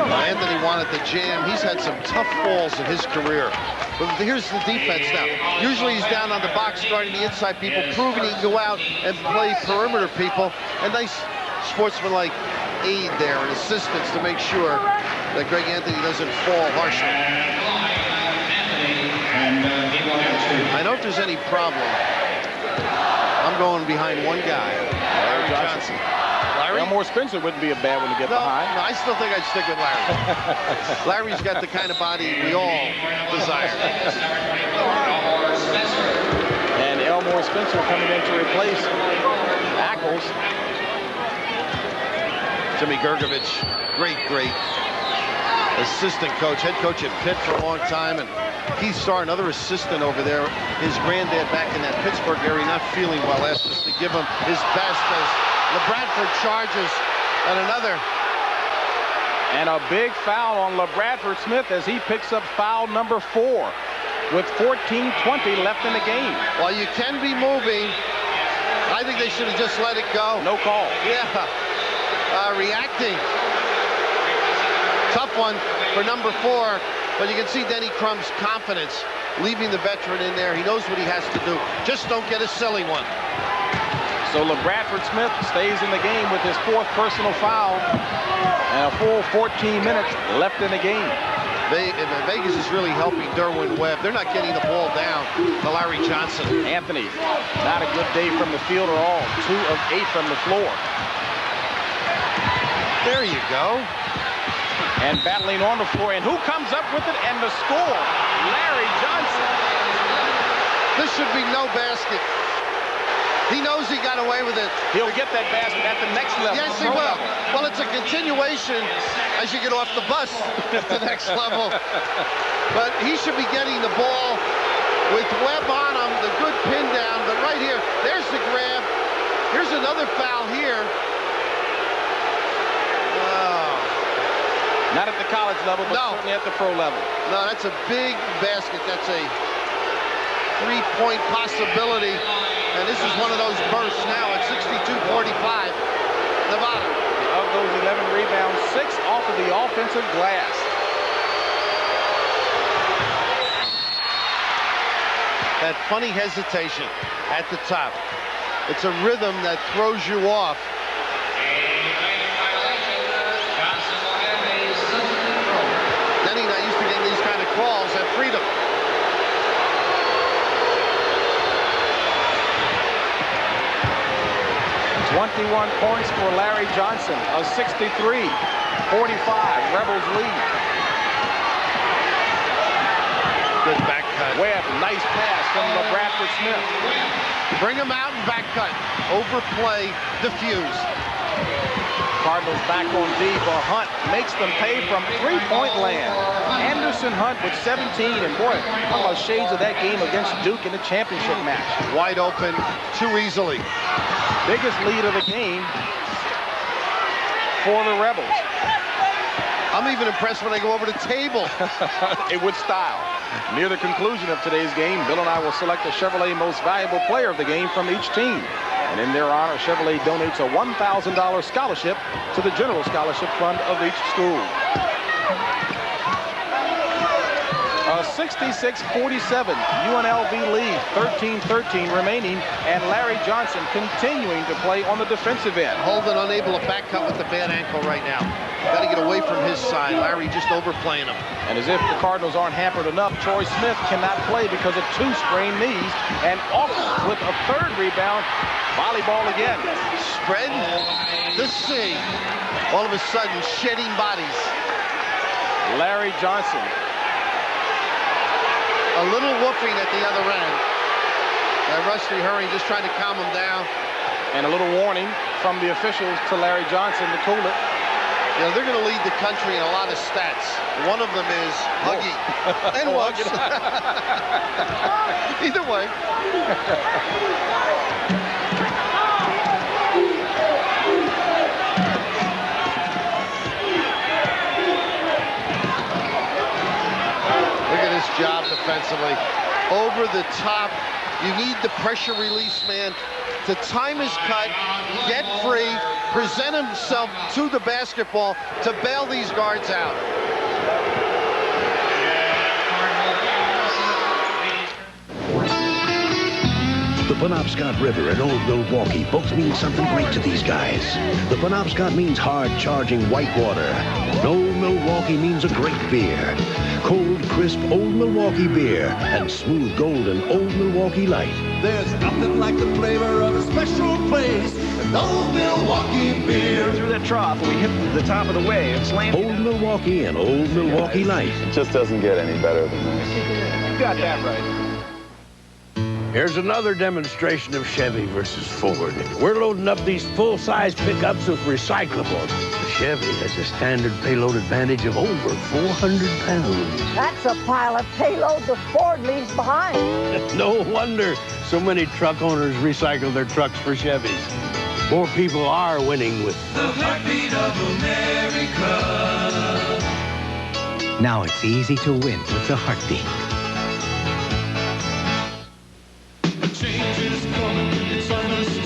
Anthony wanted the jam. He's had some tough falls in his career. But here's the defense now. Usually he's down on the box guarding the inside people, proving he can go out and play perimeter people. And nice sportsmanlike aid there and assistance to make sure that Greg Anthony doesn't fall harshly. I know if there's any problem, I'm going behind one guy, Larry Johnson. Elmore Spencer wouldn't be a bad one to get behind. No, I still think I'd stick with Larry. Larry's got the kind of body we all desire. And Elmore Spencer coming in to replace Ackles. Jimmy Gergovich, great assistant coach, head coach at Pitt for a long time, and Keith Starr, another assistant over there. His granddad back in that Pittsburgh area, not feeling well, asked us to give him his best as LeBradford charges at another. And a big foul on LeBradford Smith as he picks up foul number 4 with 14:20 left in the game. While you can be moving, I think they should have just let it go. No call. Yeah. Reacting. Tough one for number 4, but you can see Denny Crum's confidence leaving the veteran in there. He knows what he has to do. Just don't get a silly one. So LeBradford Smith stays in the game with his 4th personal foul and a full 14 minutes left in the game. Vegas is really helping Derwin Webb. They're not getting the ball down to Larry Johnson. Anthony, not a good day from the field at all. 2 of 8 from the floor. There you go. And battling on the floor. And who comes up with it? And the score, Larry Johnson. This should be no basket. He knows he got away with it. He'll get that basket at the next level. Yes, he will. Well, it's a continuation as you get off the bus at the next level. But he should be getting the ball with Webb on him, the good pin down. But right here, there's the grab. Here's another foul here. Not at the college level, but certainly at the pro level. No, that's a big basket. That's a 3-point possibility. And this is one of those bursts now at 62-45. Nevada. Of those 11 rebounds, 6 off of the offensive glass. That funny hesitation at the top. It's a rhythm that throws you off. Denny not used to getting these kind of calls at freedom. .21 points for Larry Johnson, a 63-45 Rebels lead. Good back cut. Webb, nice pass from LeBradford Smith. Bring him out and back cut. Overplay, diffuse. Cardinals back on D, but Hunt makes them pay from 3-point land. Anderson Hunt with 17, and boy, talk about shades of that game against Duke in the championship match. Wide open, too easily. Biggest lead of the game for the Rebels. I'm even impressed when they go over the table. It with style. Near the conclusion of today's game, Bill and I will select the Chevrolet Most Valuable Player of the game from each team. And in their honor, Chevrolet donates a $1,000 scholarship to the General Scholarship Fund of each school. A 66-47 UNLV lead, 13-13 remaining, and Larry Johnson continuing to play on the defensive end. Holden unable to back cut with the bad ankle right now. Got to get away from his side. Larry just overplaying him. And as if the Cardinals aren't hampered enough, Troy Smith cannot play because of 2 sprained knees, and off with a 3rd rebound. Volleyball again. Spread the sea. All of a sudden, shedding bodies. Larry Johnson. A little whooping at the other end. Rusty Hurry just trying to calm him down. And a little warning from the officials to Larry Johnson to cool it. You know, they're going to lead the country in a lot of stats. One of them is hugging. And walking. Either way. Job defensively. Over the top. You need the pressure release man to time his cut, get free, present himself to the basketball to bail these guards out. The Penobscot River and Old Milwaukee both mean something great to these guys. The Penobscot means hard-charging white water. And Old Milwaukee means a great beer. Cold, crisp Old Milwaukee beer and smooth golden Old Milwaukee Light. There's nothing like the flavor of a special place. An Old Milwaukee beer. Through that trough, we hit the top of the wave. Slam. Old Milwaukee and Old Milwaukee Light. It just doesn't get any better than this. You got that right. Here's another demonstration of Chevy versus Ford. We're loading up these full-size pickups with recyclables. The Chevy has a standard payload advantage of over 400 pounds. That's a pile of payload the Ford leaves behind. No wonder so many truck owners recycle their trucks for Chevys. More people are winning with the heartbeat of America. Now it's easy to win with the heartbeat. Change is coming, it's understood.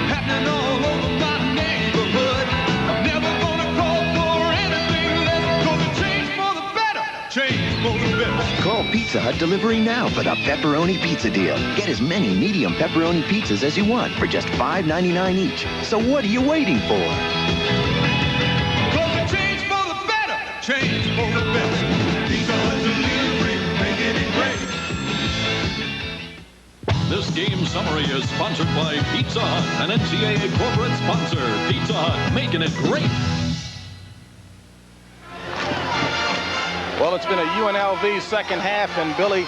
Happening all over my neighborhood. I'm never gonna call for anything less. Gonna change for the better. Change for the better. Call Pizza Hut Delivery now for the pepperoni pizza deal. Get as many medium pepperoni pizzas as you want for just $5.99 each. So what are you waiting for? Gonna change for the better. Change for the better. Pizza Hut Delivery, making it great. This game summary is sponsored by Pizza Hut, an NCAA corporate sponsor. Pizza Hut, making it great. Well, it's been a UNLV second half, and Billy,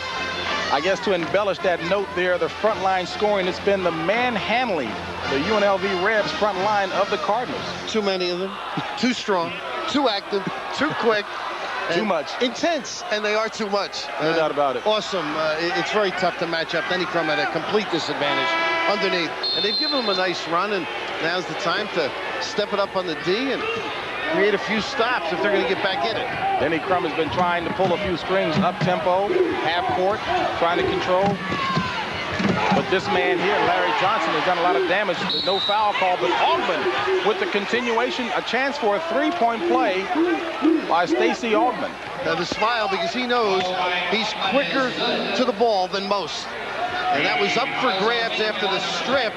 I guess to embellish that note there, the front line scoring, it's been the manhandling, the UNLV Rebs front line of the Cardinals. Too many of them, too strong, too active, too quick. Too much. Intense, and they are too much. No doubt about it. Awesome. It's very tough to match up. Denny Crum at a complete disadvantage underneath. And they've given him a nice run, and now's the time to step it up on the D and create a few stops if they're going to get back in it. Denny Crum has been trying to pull a few strings up tempo, half court, trying to control. But this man here, Larry Johnson, has done a lot of damage. There's no foul call, but Augman with the continuation, a chance for a three-point play by Stacey Augman. Now the smile, because he knows he's quicker to the ball than most. And that was up for grabs after the strip.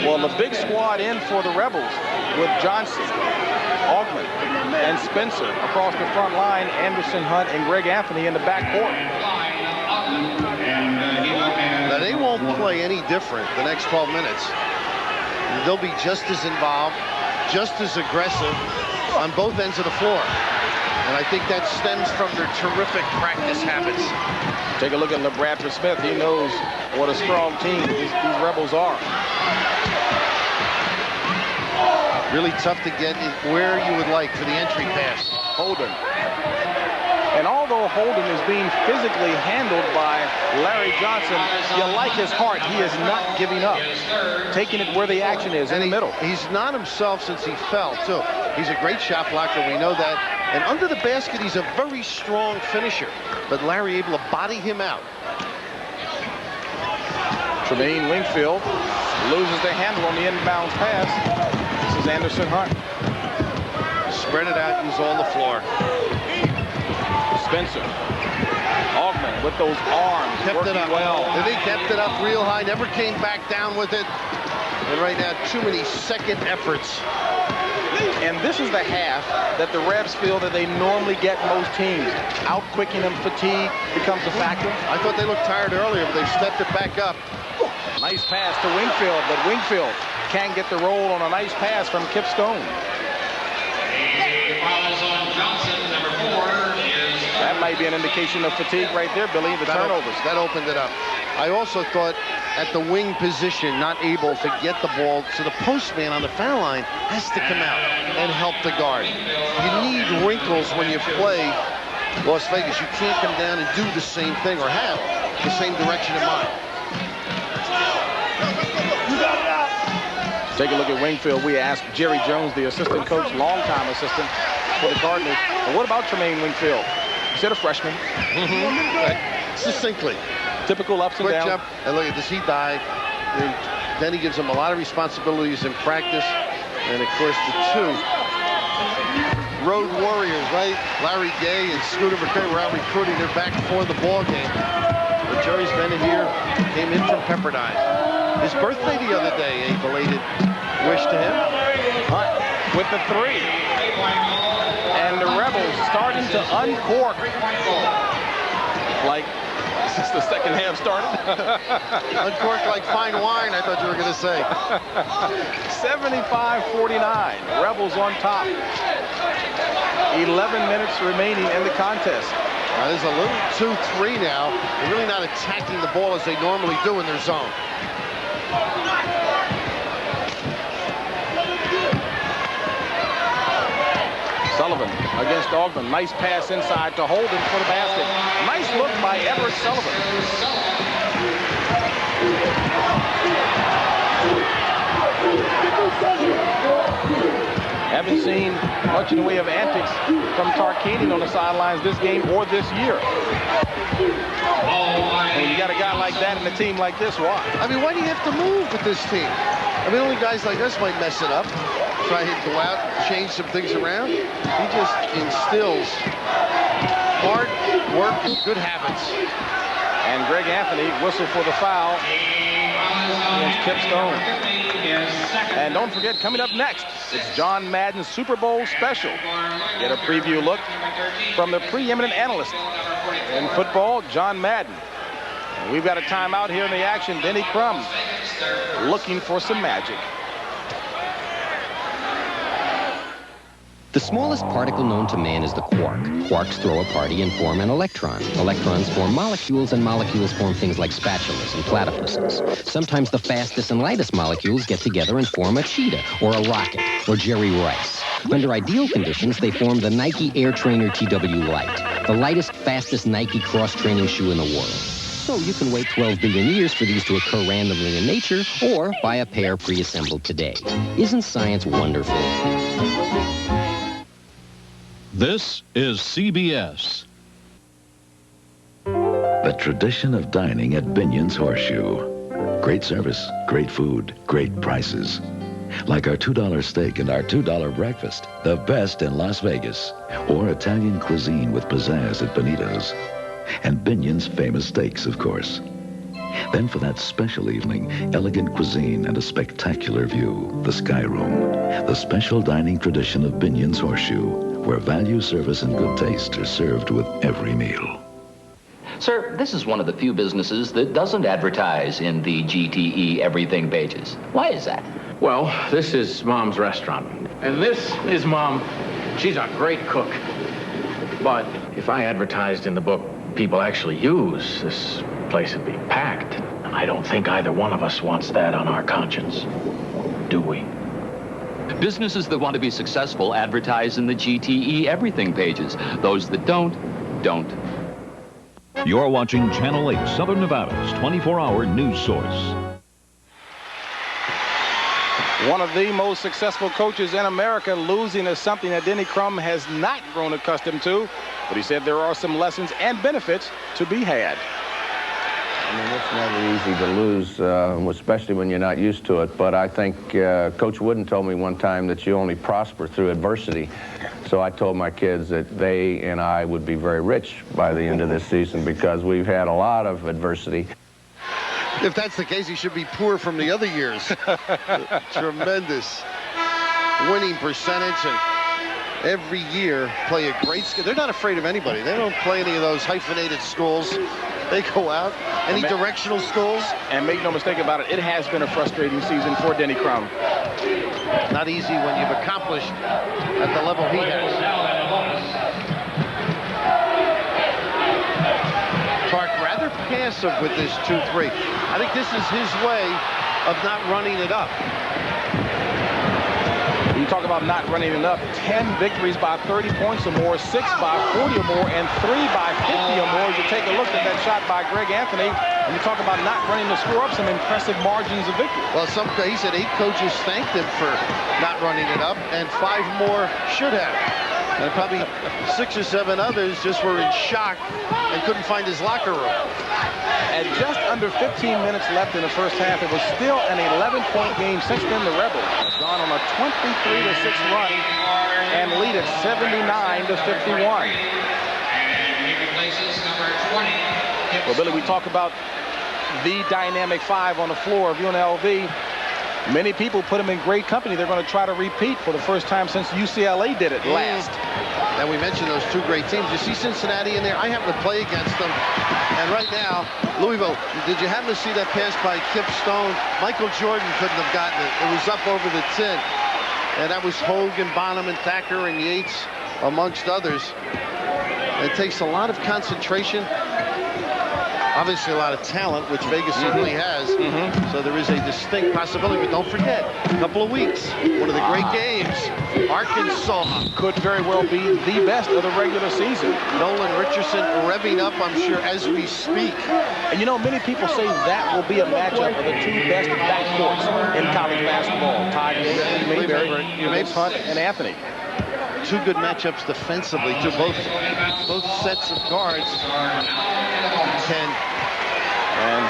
Well, the big squad in for the Rebels with Johnson, Augman, and Spencer across the front line, Anderson Hunt and Greg Anthony in the backcourt. Now they won't play any different the next 12 minutes. They'll be just as involved, just as aggressive on both ends of the floor. And I think that stems from their terrific practice habits. Take a look at LeBradford Smith. He knows what a strong team these Rebels are. Really tough to get where you would like for the entry pass. Holden. And although Holden is being physically handled by Larry Johnson, you like his heart. He is not giving up. Taking it where the action is, in the middle. He's not himself since he fell, too. He's a great shot blocker, we know that. And under the basket, he's a very strong finisher. But Larry able to body him out. Tremaine Wingfield loses the handle on the inbounds pass. This is Anderson Hunt. Spread it out, use all the floor. Spencer. Augman with those arms. Kept it up well. And he kept it up real high, never came back down with it. And right now, too many second efforts. And this is the half that the Rebs feel that they normally get most teams. Out-quicking them, fatigue becomes a factor. I thought they looked tired earlier, but they've stepped it back up. Nice pass to Wingfield, but Wingfield can't get the roll on a nice pass from Kip Stone. That might be an indication of fatigue right there, Billy, the turnovers. That opened it up. I also thought at the wing position, not able to get the ball, so the postman on the foul line has to come out and help the guard. You need wrinkles when you play Las Vegas. You can't come down and do the same thing or have the same direction in mind. Take a look at Wingfield. We asked Jerry Jones, the assistant coach, longtime assistant for the Cardinals. But what about Tremaine Wingfield? He's a freshman. Right. Succinctly. Typical ups and Quick downs. jump. And look at this, he died. Denny gives him a lot of responsibilities in practice. And, of course, the two road warriors, right? Larry Gay and Scooter McCray were out recruiting. They're back for the ball game. But Jerry's been in here, came in from Pepperdine. His birthday the other day, a belated wish to him. Hunt with the 3. And the Rebels starting to uncork. Like, since the second half started. Uncorked like fine wine, I thought you were going to say. 75-49. Rebels on top. 11 minutes remaining in the contest. There's a little 2-3 now. They're really not attacking the ball as they normally do in their zone. Sullivan against Augman. Nice pass inside to Holden for the basket. Nice look by Everett Sullivan. Haven't seen much in the way of antics from Tarkanian on the sidelines this game or this year. When you got a guy like that and a team like this, why? I mean, why do you have to move with this team? I mean, only guys like us might mess it up. Try to go out, change some things around. He just instills hard work, good habits. And Greg Anthony whistle for the foul against Kip Stone. And don't forget, coming up next, it's John Madden's Super Bowl special. Get a preview look from the preeminent analyst in football, John Madden. And we've got a timeout here in the action. Denny Crum looking for some magic. The smallest particle known to man is the quark. Quarks throw a party and form an electron. Electrons form molecules, and molecules form things like spatulas and platypuses. Sometimes the fastest and lightest molecules get together and form a cheetah, or a rocket, or Jerry Rice. Under ideal conditions, they form the Nike Air Trainer TW Lite, the lightest, fastest Nike cross-training shoe in the world. So you can wait 12 billion years for these to occur randomly in nature, or buy a pair pre-assembled today. Isn't science wonderful? This is CBS. The tradition of dining at Binion's Horseshoe. Great service, great food, great prices. Like our $2 steak and our $2 breakfast, the best in Las Vegas. Or Italian cuisine with pizzazz at Benito's. And Binion's famous steaks, of course. Then for that special evening, elegant cuisine and a spectacular view, the Sky Room. The special dining tradition of Binion's Horseshoe, where value, service, and good taste are served with every meal. Sir, this is one of the few businesses that doesn't advertise in the GTE everything pages. Why is that? Well, this is Mom's restaurant. And this is Mom. She's a great cook. But if I advertised in the book people actually use, this place would be packed. I don't think either one of us wants that on our conscience. Do we? Businesses that want to be successful advertise in the GTE everything pages. Those that don't. You're watching Channel 8, Southern Nevada's 24-hour news source. One of the most successful coaches in America losing is something that Denny Crum has not grown accustomed to. But he said there are some lessons and benefits to be had. I mean, it's never easy to lose, especially when you're not used to it. But I think Coach Wooden told me one time that you only prosper through adversity. So I told my kids that they and I would be very rich by the end of this season because we've had a lot of adversity. If that's the case, he should be poor from the other years. Tremendous winning percentage, and every year play a great school. They're not afraid of anybody. They don't play any of those hyphenated schools. They go out, any directional schools. And make no mistake about it, it has been a frustrating season for Denny Crum. Not easy when you've accomplished at the level he has. Clark rather passive with this 2-3. I think this is his way of not running it up. You talk about not running it up. 10 victories by 30 points or more, 6 by 40 or more, and 3 by 50 or more. As you take a look at that shot by Greg Anthony, and you talk about not running the score up, some impressive margins of victory. Well, he said 8 coaches thanked him for not running it up, and 5 more should have. And probably 6 or 7 others just were in shock and couldn't find his locker room. At just under 15 minutes left in the first half, it was still an 11-point game. Since then, the Rebels have gone on a 23-6 run and lead at 79-51. Well, Billy, we talk about the dynamic five on the floor of UNLV. Many people put them in great company. They're going to try to repeat for the first time since UCLA did it last. And we mentioned those two great teams. You see Cincinnati in there? I happen to play against them. And right now, Louisville, did you happen to see that pass by Kip Stone? Michael Jordan couldn't have gotten it. It was up over the tin. And that was Hogan, Bonham, and Thacker, and Yates, amongst others. It takes a lot of concentration. Obviously a lot of talent, which Vegas certainly has. So there is a distinct possibility. But don't forget, a couple of weeks, one of the great games, Arkansas. Could very well be the best of the regular season. Nolan Richardson revving up, I'm sure, as we speak. And you know, many people say that will be a matchup of the two best backcourts in college basketball. Todd Mayberry, James Hunt, and Anthony. Two good matchups defensively, to both sets of guards can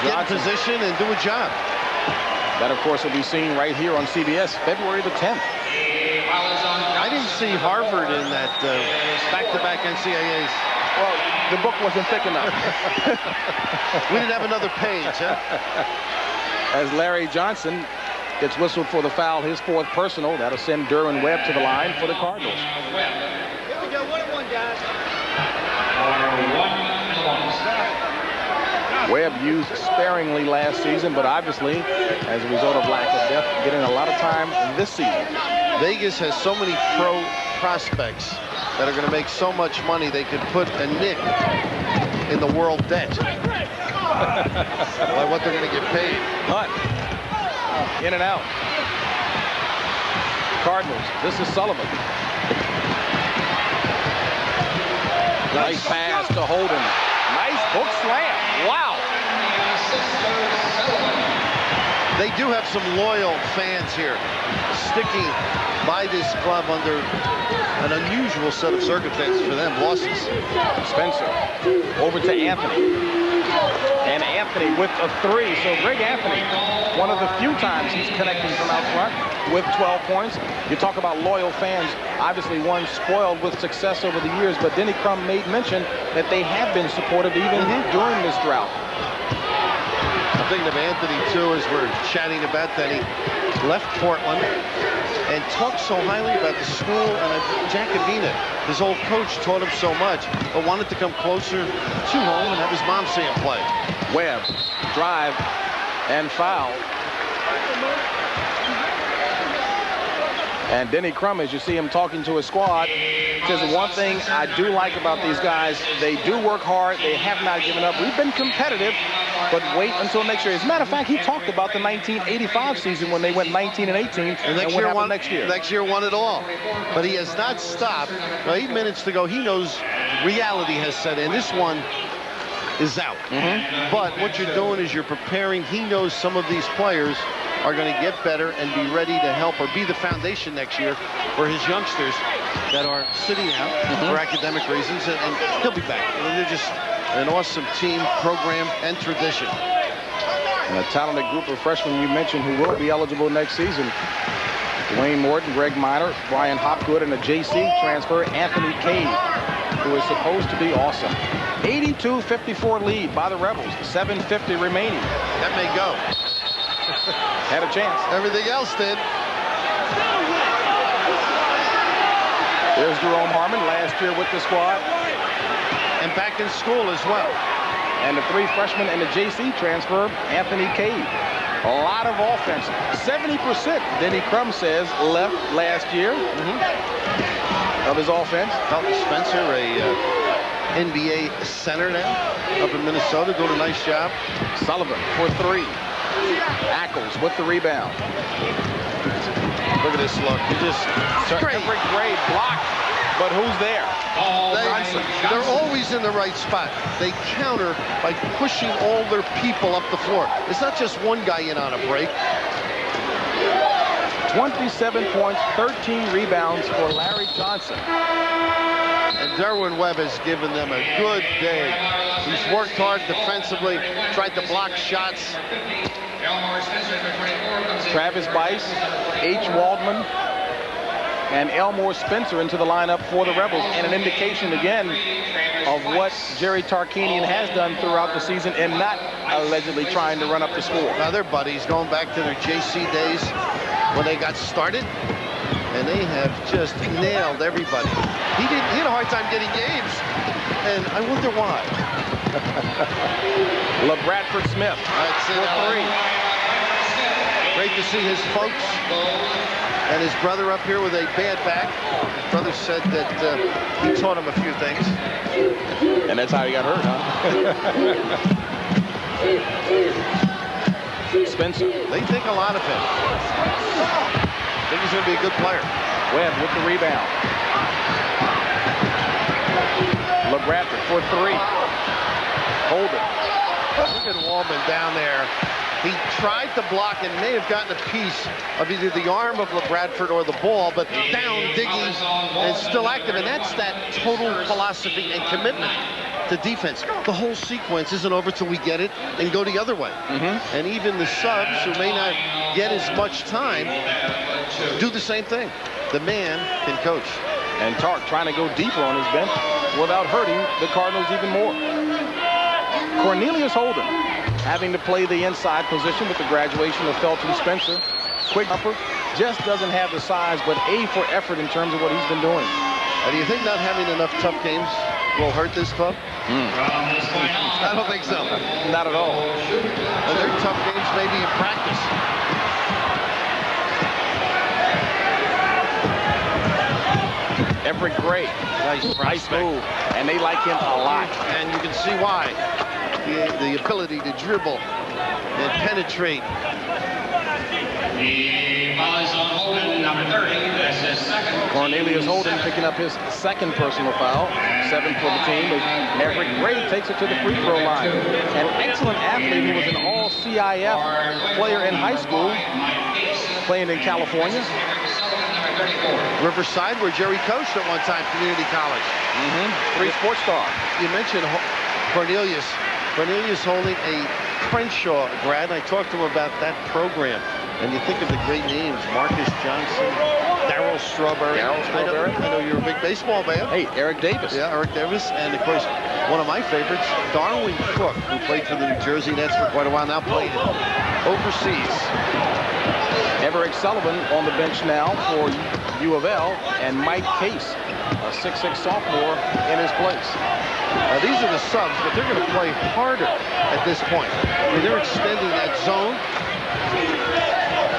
get in position and do a job. That, of course, will be seen right here on CBS February the 10th. I didn't see Harvard in that back-to-back NCAAs. Well, the book wasn't thick enough. We didn't have another page, huh? As Larry Johnson gets whistled for the foul, his fourth personal. That'll send Derwin Webb to the line for the Cardinals. Here we go, 1-1, guys. Webb used sparingly last season, but obviously, as a result of lack of depth, getting a lot of time this season. Vegas has so many pro prospects that are going to make so much money they could put a nick in the world debt. By what they're going to get paid. Hunt. In and out. Cardinals. This is Sullivan. Nice pass to Holden. Nice hook slam. Wow. They do have some loyal fans here, sticking by this club under an unusual set of circumstances for them. Losses. Spencer over to Anthony. And Anthony with a three. So Greg Anthony, one of the few times he's connecting from out front with 12 points. You talk about loyal fans. Obviously one spoiled with success over the years, but Denny Crum made mention that they have been supportive even during this drought. I'm thinking of Anthony, too, as we're chatting about that. He left Portland and talked so highly about the school and Jacobina. His old coach taught him so much, but wanted to come closer to home and have his mom see him play. Webb, drive, and foul. And Denny Crum, as you see him talking to his squad, says one thing I do like about these guys, they do work hard, they have not given up. We've been competitive, but wait until next year. As a matter of fact, he talked about the 1985 season when they went 19-18, and next year won next year won it all. But he has not stopped. Now, 8 minutes to go. He knows reality has set in. This one is out. But what you're doing is you're preparing. He knows some of these players are going to get better and be ready to help or be the foundation next year for his youngsters that are sitting out for academic reasons, and he'll be back. They're just an awesome team, program, and tradition. And a talented group of freshmen you mentioned who will be eligible next season. Dwayne Morton, Greg Minor, Brian Hopgood, and a JC transfer, Anthony Cade, who is supposed to be awesome. 82-54 lead by the Rebels, 7:50 remaining. That may go. Had a chance. Everything else did. There's Jerome Harmon, last year with the squad. And back in school as well. And the three freshmen and the JC transfer, Anthony Cade. A lot of offense. 70%, Denny Crum says, left last year of his offense. Felton Spencer, a NBA center now, up in Minnesota, doing a nice job. Sullivan for three. Ackles with the rebound. Look at this look. He just every grade block, but who's there? They're always in the right spot. They counter by pushing all their people up the floor. It's not just one guy in on a break. 27 points, 13 rebounds for Larry Johnson. And Derwin Webb has given them a good day He's worked hard defensively, tried to block shots. Travis Bice, H. Waldman, and Elmore Spencer into the lineup for the Rebels, and an indication again of what Jerry Tarkanian has done throughout the season and not allegedly trying to run up the score. Now they're buddies going back to their JC days when they got started, and they have just nailed everybody. He had a hard time getting games, and I wonder why. LeBradford Smith for 3. Great to see his folks and his brother up here with a bad back. His brother said that he taught him a few things. And that's how he got hurt, huh? Spencer. They think a lot of him. I think he's going to be a good player. Webb with the rebound. LeBradford for 3. Holden. Look at Waldman down there. He tried to block and may have gotten a piece of either the arm of LeBradford or the ball, but down digging and still active. And that's that total philosophy and commitment to defense. The whole sequence isn't over till we get it and go the other way. And even the subs who may not get as much time do the same thing. The man can coach. And Tark trying to go deeper on his bench without hurting the Cardinals even more. Cornelius Holden having to play the inside position with the graduation of Felton Spencer. Quick upper, just doesn't have the size, but A for effort in terms of what he's been doing. Do you think not having enough tough games will hurt this club? I don't think so. Not at all. And their tough games maybe in practice. Everett Gray, nice move, and they like him a lot. And you can see why. The ability to dribble and penetrate. The ball is on Holden, number 30. That's his second. Cornelius Holden picking up his second personal foul, 7 for the team. Everett Gray takes it to the free throw line. An excellent athlete who was an all-CIF player in high school, playing in California. Riverside, where Jerry coached at one time, community college. 3 sports star. You mentioned Cornelius. Cornelius holding a Crenshaw grad. I talked to him about that program. And you think of the great names, Marcus Johnson, Darryl Strawberry. I know you're a big baseball fan. Hey, Eric Davis. Yeah, Eric Davis. And, of course, one of my favorites, Darwin Cook, who played for the New Jersey Nets for quite a while, now played overseas. Everett Sullivan on the bench now for U of L, and Mike Case, a 6'6" sophomore, in his place. Now, these are the subs, but they're going to play harder at this point. I mean, they're extending that zone.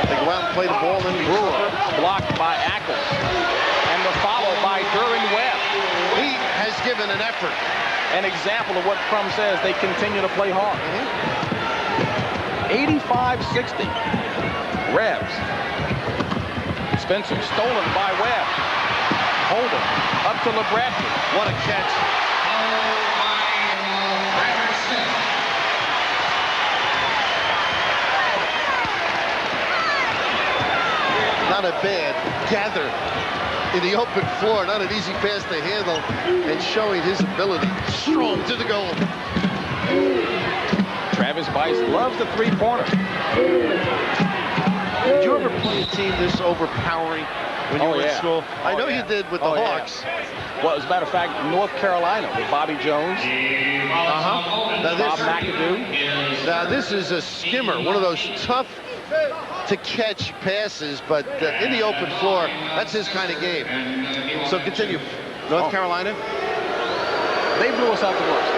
They go out and play the ball in. Brewer blocked by Ackles, and the follow by Duran Webb. He has given an effort. An example of what Crum says, they continue to play hard. 85-60. Rebs. Spencer stolen by Webb. Holden up to LeBradford. What a catch. Not a bad gather in the open floor. Not an easy pass to handle, and showing his ability. Strong to the goal. Travis Bice loves the three-pointer. Did you ever play a team this overpowering when you were in school? I know you did with the Hawks. Well, as a matter of fact, North Carolina with Bobby Jones, Now Bob McAdoo. Now this is a skimmer, one of those tough to catch passes, but in the open floor, that's his kind of game. So continue. North Carolina. They blew us out the worst.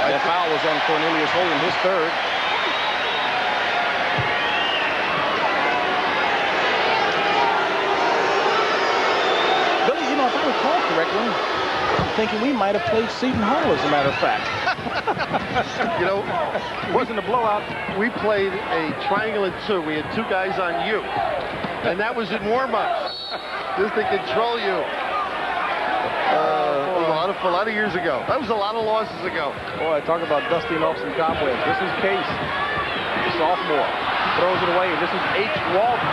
That foul was on Cornelius Holden, his third. Billy, you know, if I recall correctly, I'm thinking we might have played Seton Hall, as a matter of fact. You know, it wasn't a blowout. We played a triangle and 2. We had 2 guys on you, and that was in warm-ups, just to control you. A lot of years ago. That was a lot of losses ago. Boy, talk about dusting off some cobwebs. This is Case, sophomore, throws it away. This is H. Walton.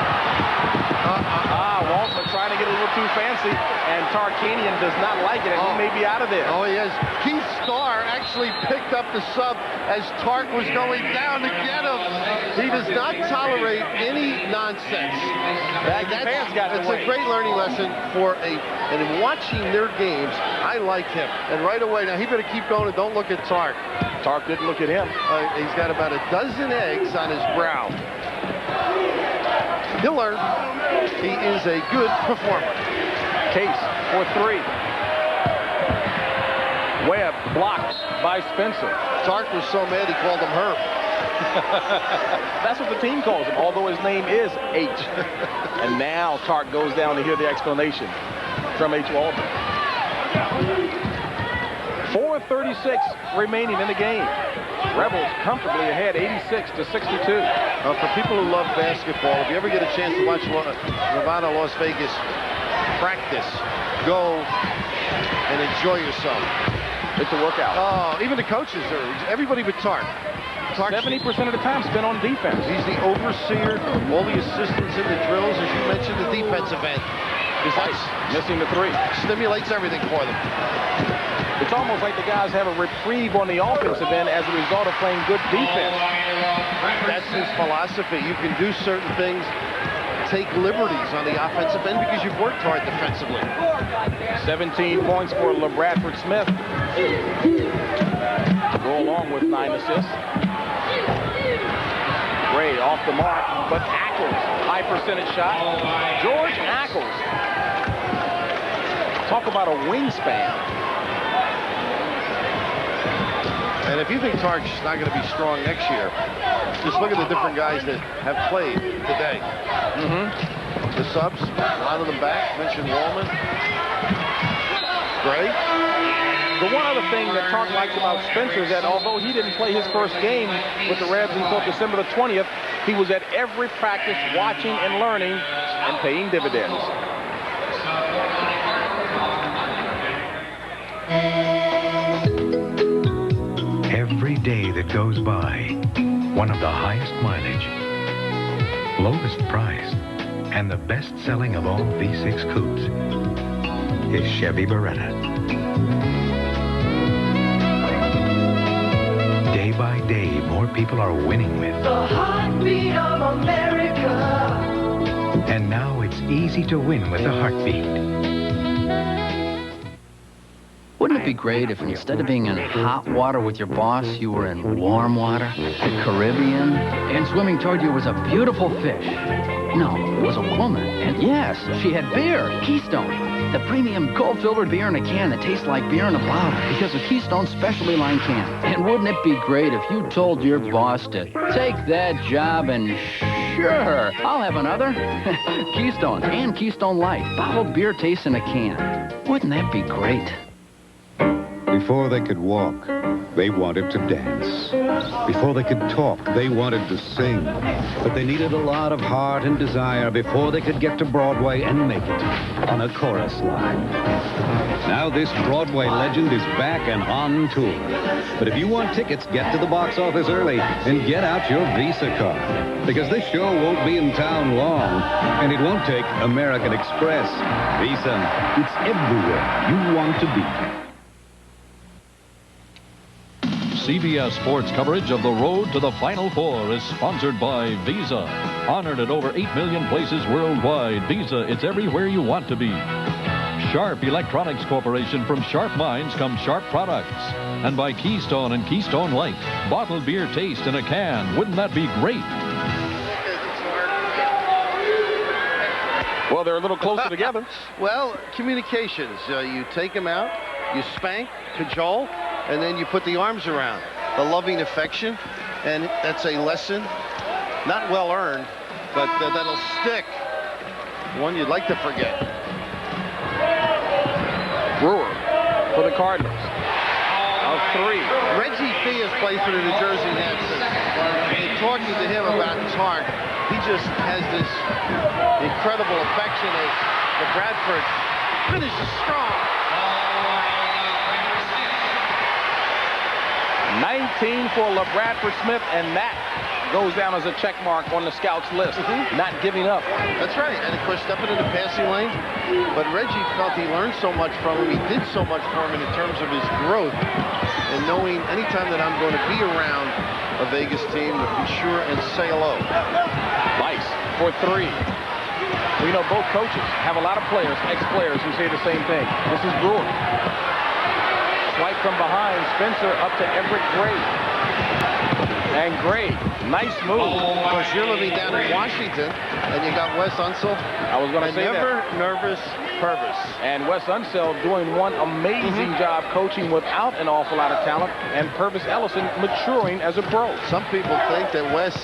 Walton trying to get get a little too fancy, and Tarkanian does not like it, and he may be out of there. Oh, he is. Keith Starr actually picked up the sub as Tark was going down to get him. He does not tolerate any nonsense. That's a great learning lesson and in watching their games, I like him. And right away, now he better keep going and don't look at Tark. Tark didn't look at him. He's got about a dozen eggs on his brow. He'll learn. He is a good performer. Case for 3. Webb blocked by Spencer. Tark was so mad he called him Herb. That's what the team calls him, although his name is H. And now Tark goes down to hear the explanation from H. Walden. 4:36 remaining in the game. Rebels comfortably ahead, 86-62. For people who love basketball, if you ever get a chance to watch Nevada, Las Vegas practice, go and enjoy yourself. It's a workout. Oh, even the coaches everybody but Tark. 70% of the time spent on defense. He's the overseer, all the assistants in the drills, as you mentioned, the defensive end. Twice missing the 3. Stimulates everything for them. It's almost like the guys have a reprieve on the offensive end as a result of playing good defense. That's his philosophy. You can do certain things, take liberties on the offensive end because you've worked hard defensively. 17 points for LeBradford Smith. To go along with 9 assists. Gray off the mark, but Ackles, high percentage shot. George Ackles. Talk about a wingspan. And if you think Tark's not going to be strong next year, just look at the different guys that have played today. The subs, a lot of them back. Mentioned Wallman. Gray. The one other thing that Tark likes about Spencer is that although he didn't play his first game with the Rebs until December the 20th, he was at every practice watching and learning and paying dividends. Every day that goes by, one of the highest mileage, lowest price, and the best-selling of all V6 coupes is Chevy Beretta. Day by day, more people are winning with. The heartbeat of America. And now it's easy to win with the Heartbeat. Wouldn't it be great if instead of being in hot water with your boss, you were in warm water, the Caribbean, and swimming toward you was a beautiful fish? No, it was a woman. And yes, she had beer, Keystone. The premium gold-filtered beer in a can that tastes like beer in a bottle because of Keystone's specialty line can. And wouldn't it be great if you told your boss to take that job and sure, I'll have another. Keystone and Keystone Light, bottled beer taste in a can. Wouldn't that be great? Before they could walk, they wanted to dance. Before they could talk, they wanted to sing. But they needed a lot of heart and desire before they could get to Broadway and make it on a chorus line. Now this Broadway legend is back and on tour. But if you want tickets, get to the box office early and get out your Visa card. Because this show won't be in town long, and it won't take American Express. Visa, it's everywhere you want to be. CBS Sports coverage of the road to the Final Four is sponsored by Visa. Honored at over 8 million places worldwide, Visa, it's everywhere you want to be. Sharp Electronics Corporation, from sharp minds come sharp products. And by Keystone and Keystone Light, bottled beer taste in a can. Wouldn't that be great? Well, they're a little closer together. Well, communications. You take them out, you spank, cajole, and then you put the arms around. The loving affection, and that's a lesson, not well earned, but that'll stick. One you'd like to forget. Brewer for the Cardinals. Of 3. Reggie Theus plays for the New Jersey Nets. And talking to him about Tark, he just has this incredible affection as the Bradford finishes strong. 19 for LeBradford Smith, and that goes down as a check mark on the scouts list. Not giving up. That's right. And, of course, stepping in the passing lane. But Reggie felt he learned so much from him. He did so much for him in terms of his growth. And knowing anytime that I'm going to be around a Vegas team, to be sure and say hello. Weiss for 3. We know both coaches have a lot of players, ex-players, who say the same thing. This is Brewer. Swipe from behind. Spencer up to Everett Gray. And Gray, nice move. Of course, you're living down in Washington, and you got Wes Unseld. I was going to say never that. Nervous Purvis. And Wes Unseld doing one amazing job coaching without an awful lot of talent, and Purvis Ellison maturing as a pro. Some people think that Wes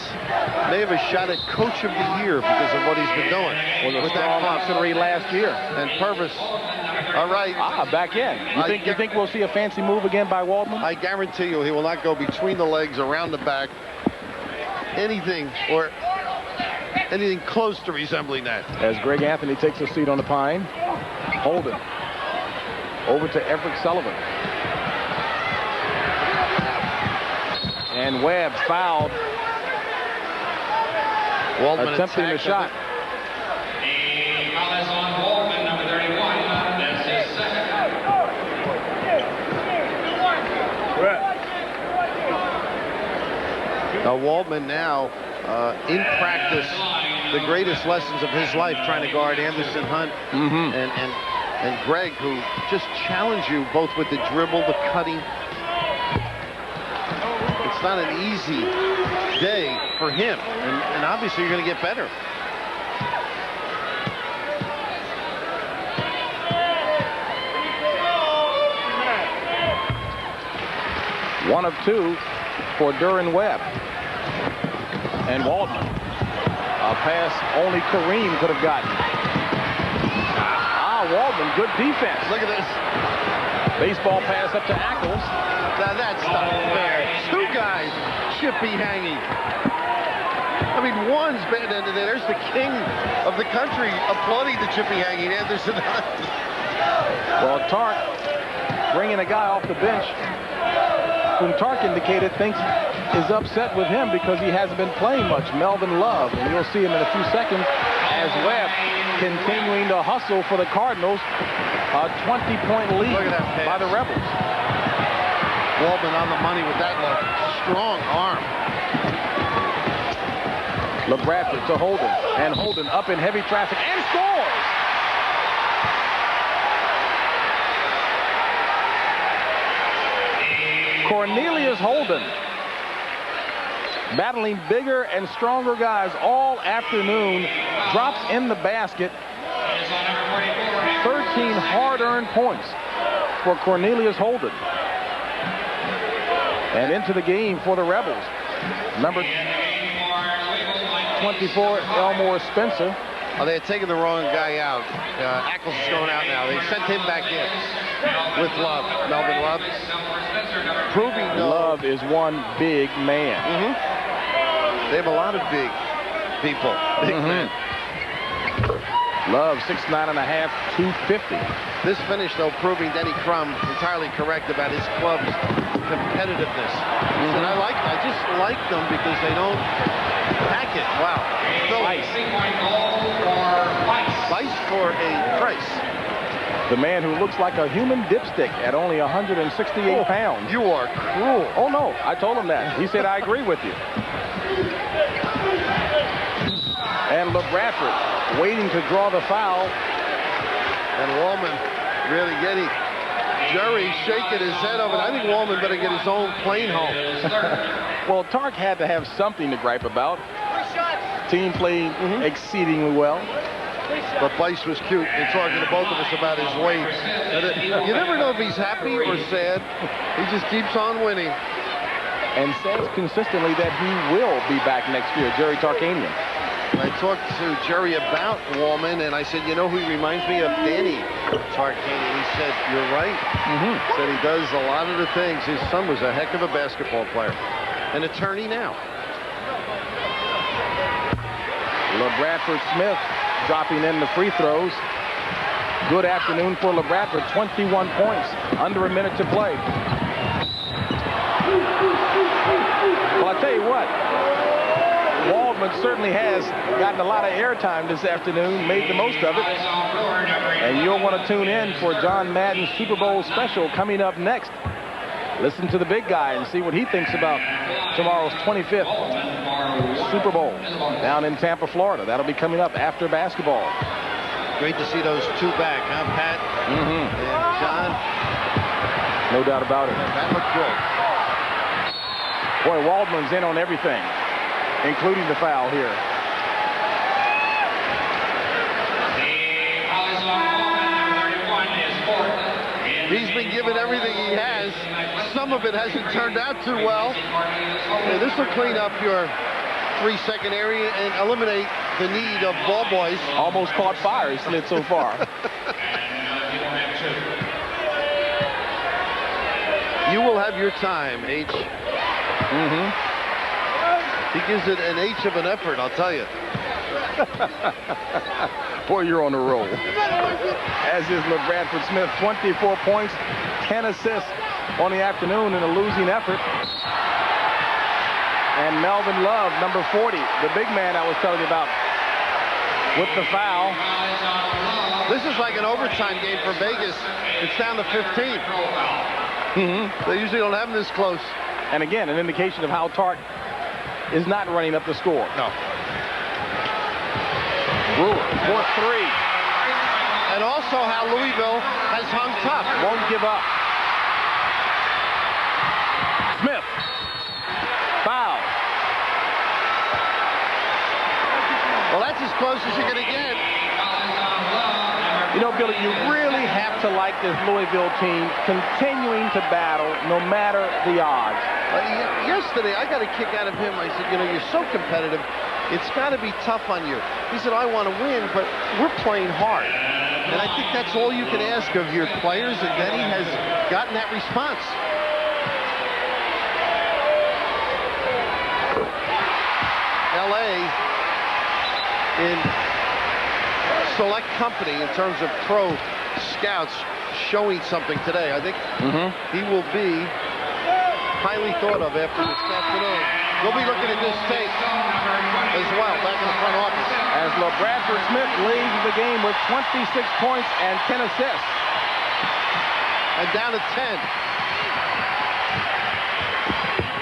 may have a shot at Coach of the Year because of what he's been doing. Was a strong considerate last year. And Purvis, all right. Back in. You think we'll see a fancy move again by Waldman? I guarantee you he will not go between the legs, around the back, anything close to resembling that. As Greg Anthony takes a seat on the pine. Holden. Over to Everett Sullivan. And Webb fouled. Waldman attempting the shot. A foul is on Waldman, number 31. That's his second. Now Waldman now in practice, the greatest lessons of his life, trying to guard Anderson Hunt and Greg, who just challenge you both with the dribble, the cutting. It's not an easy day for him, and obviously you're going to get better. One of 2 for Duran Webb. And Waldman. A pass only Kareem could have gotten. Waldman, good defense. Look at this. Baseball pass up to Ackles. Now that's not fair. 2 guys, chippy hanging. I mean, one's been, and there's the king of the country applauding the chippy hanging, Anderson Hunt. Well, Tark bringing a guy off the bench whom Tark indicated thinks is upset with him because he hasn't been playing much, Melvin Love. And you'll see him in a few seconds as Webb continuing to hustle for the Cardinals. A 20-point lead by the Rebels. Waldman on the money with that look. Strong arm. LeBradford to Holden. And Holden up in heavy traffic and scores! Cornelius Holden, battling bigger and stronger guys all afternoon, drops in the basket. 13 hard-earned points for Cornelius Holden. And into the game for the Rebels. Number 24, Elmore Spencer. Oh, they had taken the wrong guy out. Ackles is going out now. They sent him back in with Love, Melvin Love. Proving Love is one big man. They have a lot of big people. Big men. Love, 6'9.5", 250. This finish, though, proving Denny Crum entirely correct about his club's competitiveness. And I just like them because they don't pack it. Wow. Vice for a price. The man who looks like a human dipstick at only 168 pounds. You are cruel. Oh, no. I told him that. He said, I agree with you. And LeBradford waiting to draw the foul. And Waldman really getting Jerry shaking his head over it. I think Waldman better get his own plane home. Well, Tark had to have something to gripe about. Team played exceedingly well. But Bice was cute in talking to both of us about his weight. You never know if he's happy or sad. He just keeps on winning. And says consistently that he will be back next year, Jerry Tarkanian. I talked to Jerry about Waldman, and I said, you know who he reminds me of? Danny Tarkanian. He said, you're right. Said he does a lot of the things. His son was a heck of a basketball player. An attorney now. LeBradford Smith dropping in the free throws. Good afternoon for LeBradford. 21 points, under a minute to play. Well, I tell you what, Waldman certainly has gotten a lot of airtime this afternoon, made the most of it. And you'll want to tune in for John Madden's Super Bowl special coming up next. Listen to the big guy and see what he thinks about tomorrow's 25th Super Bowl down in Tampa, Florida. That'll be coming up after basketball. Great to see those two back, huh, Pat? Mm-hmm. And John. No doubt about it. That looked good. Boy, Waldman's in on everything, including the foul here. He's been given everything he has. Some of it hasn't turned out too well. And this will clean up your 3-second area and eliminate the need of ball boys. Almost caught fire, he slid so far. You will have your time, H. Mm-hmm. He gives it an H of an effort, I'll tell you. Boy, you're on a roll. As is LeBradford Smith, 24 points, 10 assists on the afternoon in a losing effort. And Melvin Love, number 40, the big man I was telling you about, with the foul. This is like an overtime game for Vegas. It's down to 15. Mm-hmm. They usually don't have them this close. And again, an indication of how Tart is not running up the score. No. Brewer for 3. And also how Louisville has hung tough. Won't give up. Smith. Foul. Well, that's as close as you're going to get. You know, Billy, you really have to like this Louisville team continuing to battle no matter the odds. Yesterday, I got a kick out of him. I said, you know, you're so competitive. It's got to be tough on you. He said, I want to win, but we're playing hard. And I think that's all you can ask of your players, and then he has gotten that response. L.A. in select company in terms of pro scouts showing something today. I think he will be highly thought of after this afternoon. We'll be looking at this tape as well back in the front office. As LeBradford Smith leads the game with 26 points and 10 assists. And down to 10.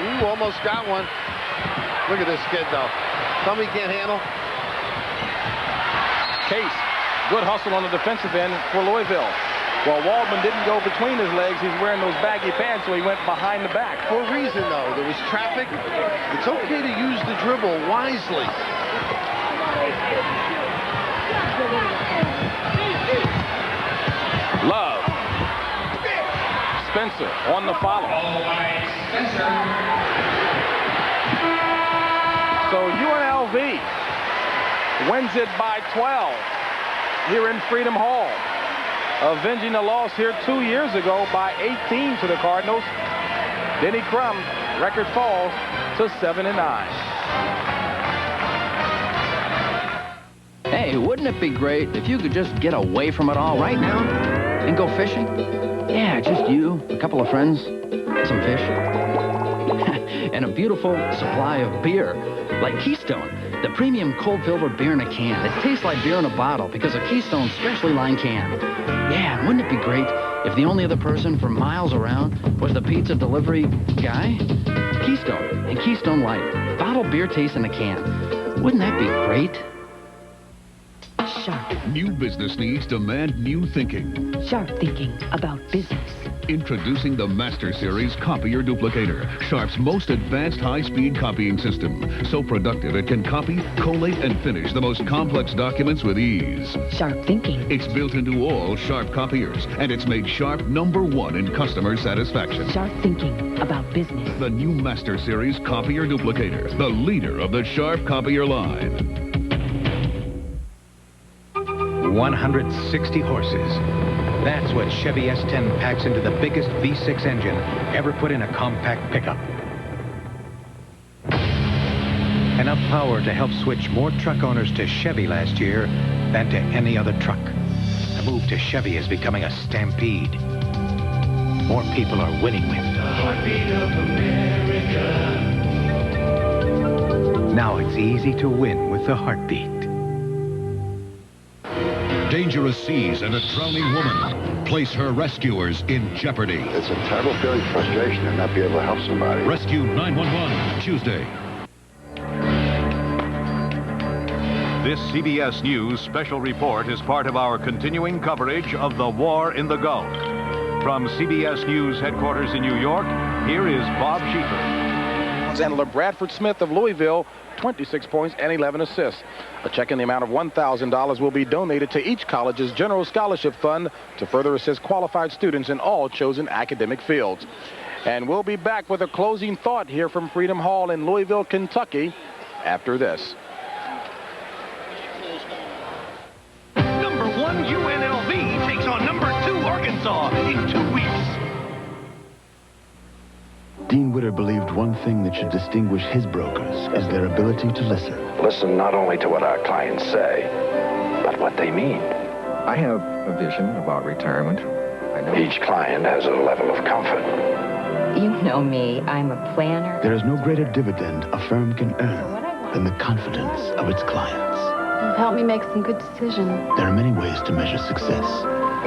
Ooh, almost got one. Look at this kid, though. Somebody can't handle. Case, good hustle on the defensive end for Louisville. Well, Waldman didn't go between his legs. He's wearing those baggy pants, so he went behind the back. For a reason, though. There was traffic. It's okay to use the dribble wisely. Love. Spencer on the follow. So UNLV wins it by 12 here in Freedom Hall, avenging a loss here 2 years ago by 18 to the Cardinals. Denny Crum, record falls to 7-9. Hey, wouldn't it be great if you could just get away from it all right now and go fishing? Yeah, just you, a couple of friends, some fish, and a beautiful supply of beer, like Keystone, the premium cold-filtered beer in a can. It tastes like beer in a bottle because of Keystone's specially lined can. Yeah, and wouldn't it be great if the only other person for miles around was the pizza delivery guy? Keystone and Keystone Light, bottled beer taste in a can. Wouldn't that be great? Sharp. New business needs demand new thinking. Sharp thinking about business. Introducing the Master Series Copier Duplicator, Sharp's most advanced high-speed copying system. So productive it can copy, collate, and finish the most complex documents with ease. Sharp thinking. It's built into all Sharp copiers, and it's made Sharp #1 in customer satisfaction. Sharp thinking about business. The new Master Series Copier Duplicator, the leader of the Sharp copier line. 160 horses. That's what Chevy S10 packs into the biggest V6 engine ever put in a compact pickup. Enough power to help switch more truck owners to Chevy last year than to any other truck. The move to Chevy is becoming a stampede. More people are winning with the heartbeat of America. Now it's easy to win with the Heartbeat. Dangerous seas and a drowning woman place her rescuers in jeopardy. It's a terrible feeling of frustration to not be able to help somebody. Rescue 911, Tuesday. This CBS News special report is part of our continuing coverage of the war in the Gulf. From CBS News headquarters in New York, here is Bob Schieffer. And LeBradford Smith of Louisville, 26 points and 11 assists. A check in the amount of $1,000 will be donated to each college's general scholarship fund to further assist qualified students in all chosen academic fields. And we'll be back with a closing thought here from Freedom Hall in Louisville, Kentucky, after this. Number 1 UNLV takes on number 2 Arkansas in 2 weeks. Dean Witter believed one thing that should distinguish his brokers is their ability to listen. Listen not only to what our clients say, but what they mean. I have a vision about retirement. I know each client has a level of comfort. You know me, I'm a planner. There is no greater dividend a firm can earn than the confidence of its clients. Help me make some good decisions. There are many ways to measure success.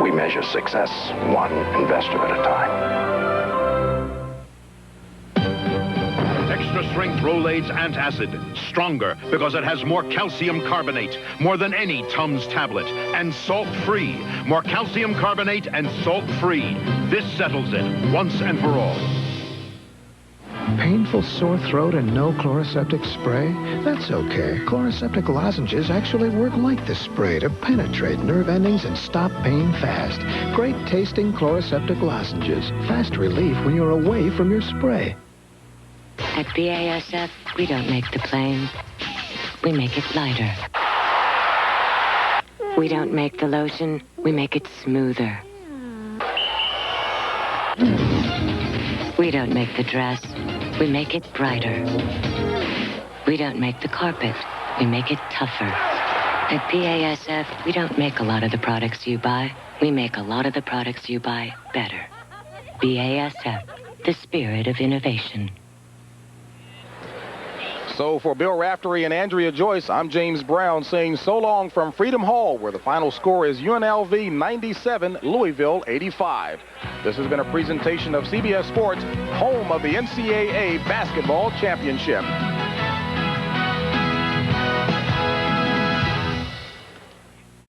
We measure success one investor at a time. Extra strength Rolaids antacid. Stronger because it has more calcium carbonate, more than any Tums tablet, and salt-free. More calcium carbonate and salt-free. This settles it once and for all. Painful sore throat and no chloroseptic spray? That's okay. Chloroseptic lozenges actually work like the spray to penetrate nerve endings and stop pain fast. Great tasting chloroseptic lozenges. Fast relief when you're away from your spray. At BASF, we don't make the plane. We make it lighter. We don't make the lotion. We make it smoother. We don't make the dress. We make it brighter. We don't make the carpet. We make it tougher. At BASF, we don't make a lot of the products you buy. We make a lot of the products you buy better. BASF, the spirit of innovation. So for Bill Raftery and Andrea Joyce, I'm James Brown saying so long from Freedom Hall, where the final score is UNLV 97, Louisville 85. This has been a presentation of CBS Sports, home of the NCAA Basketball Championship.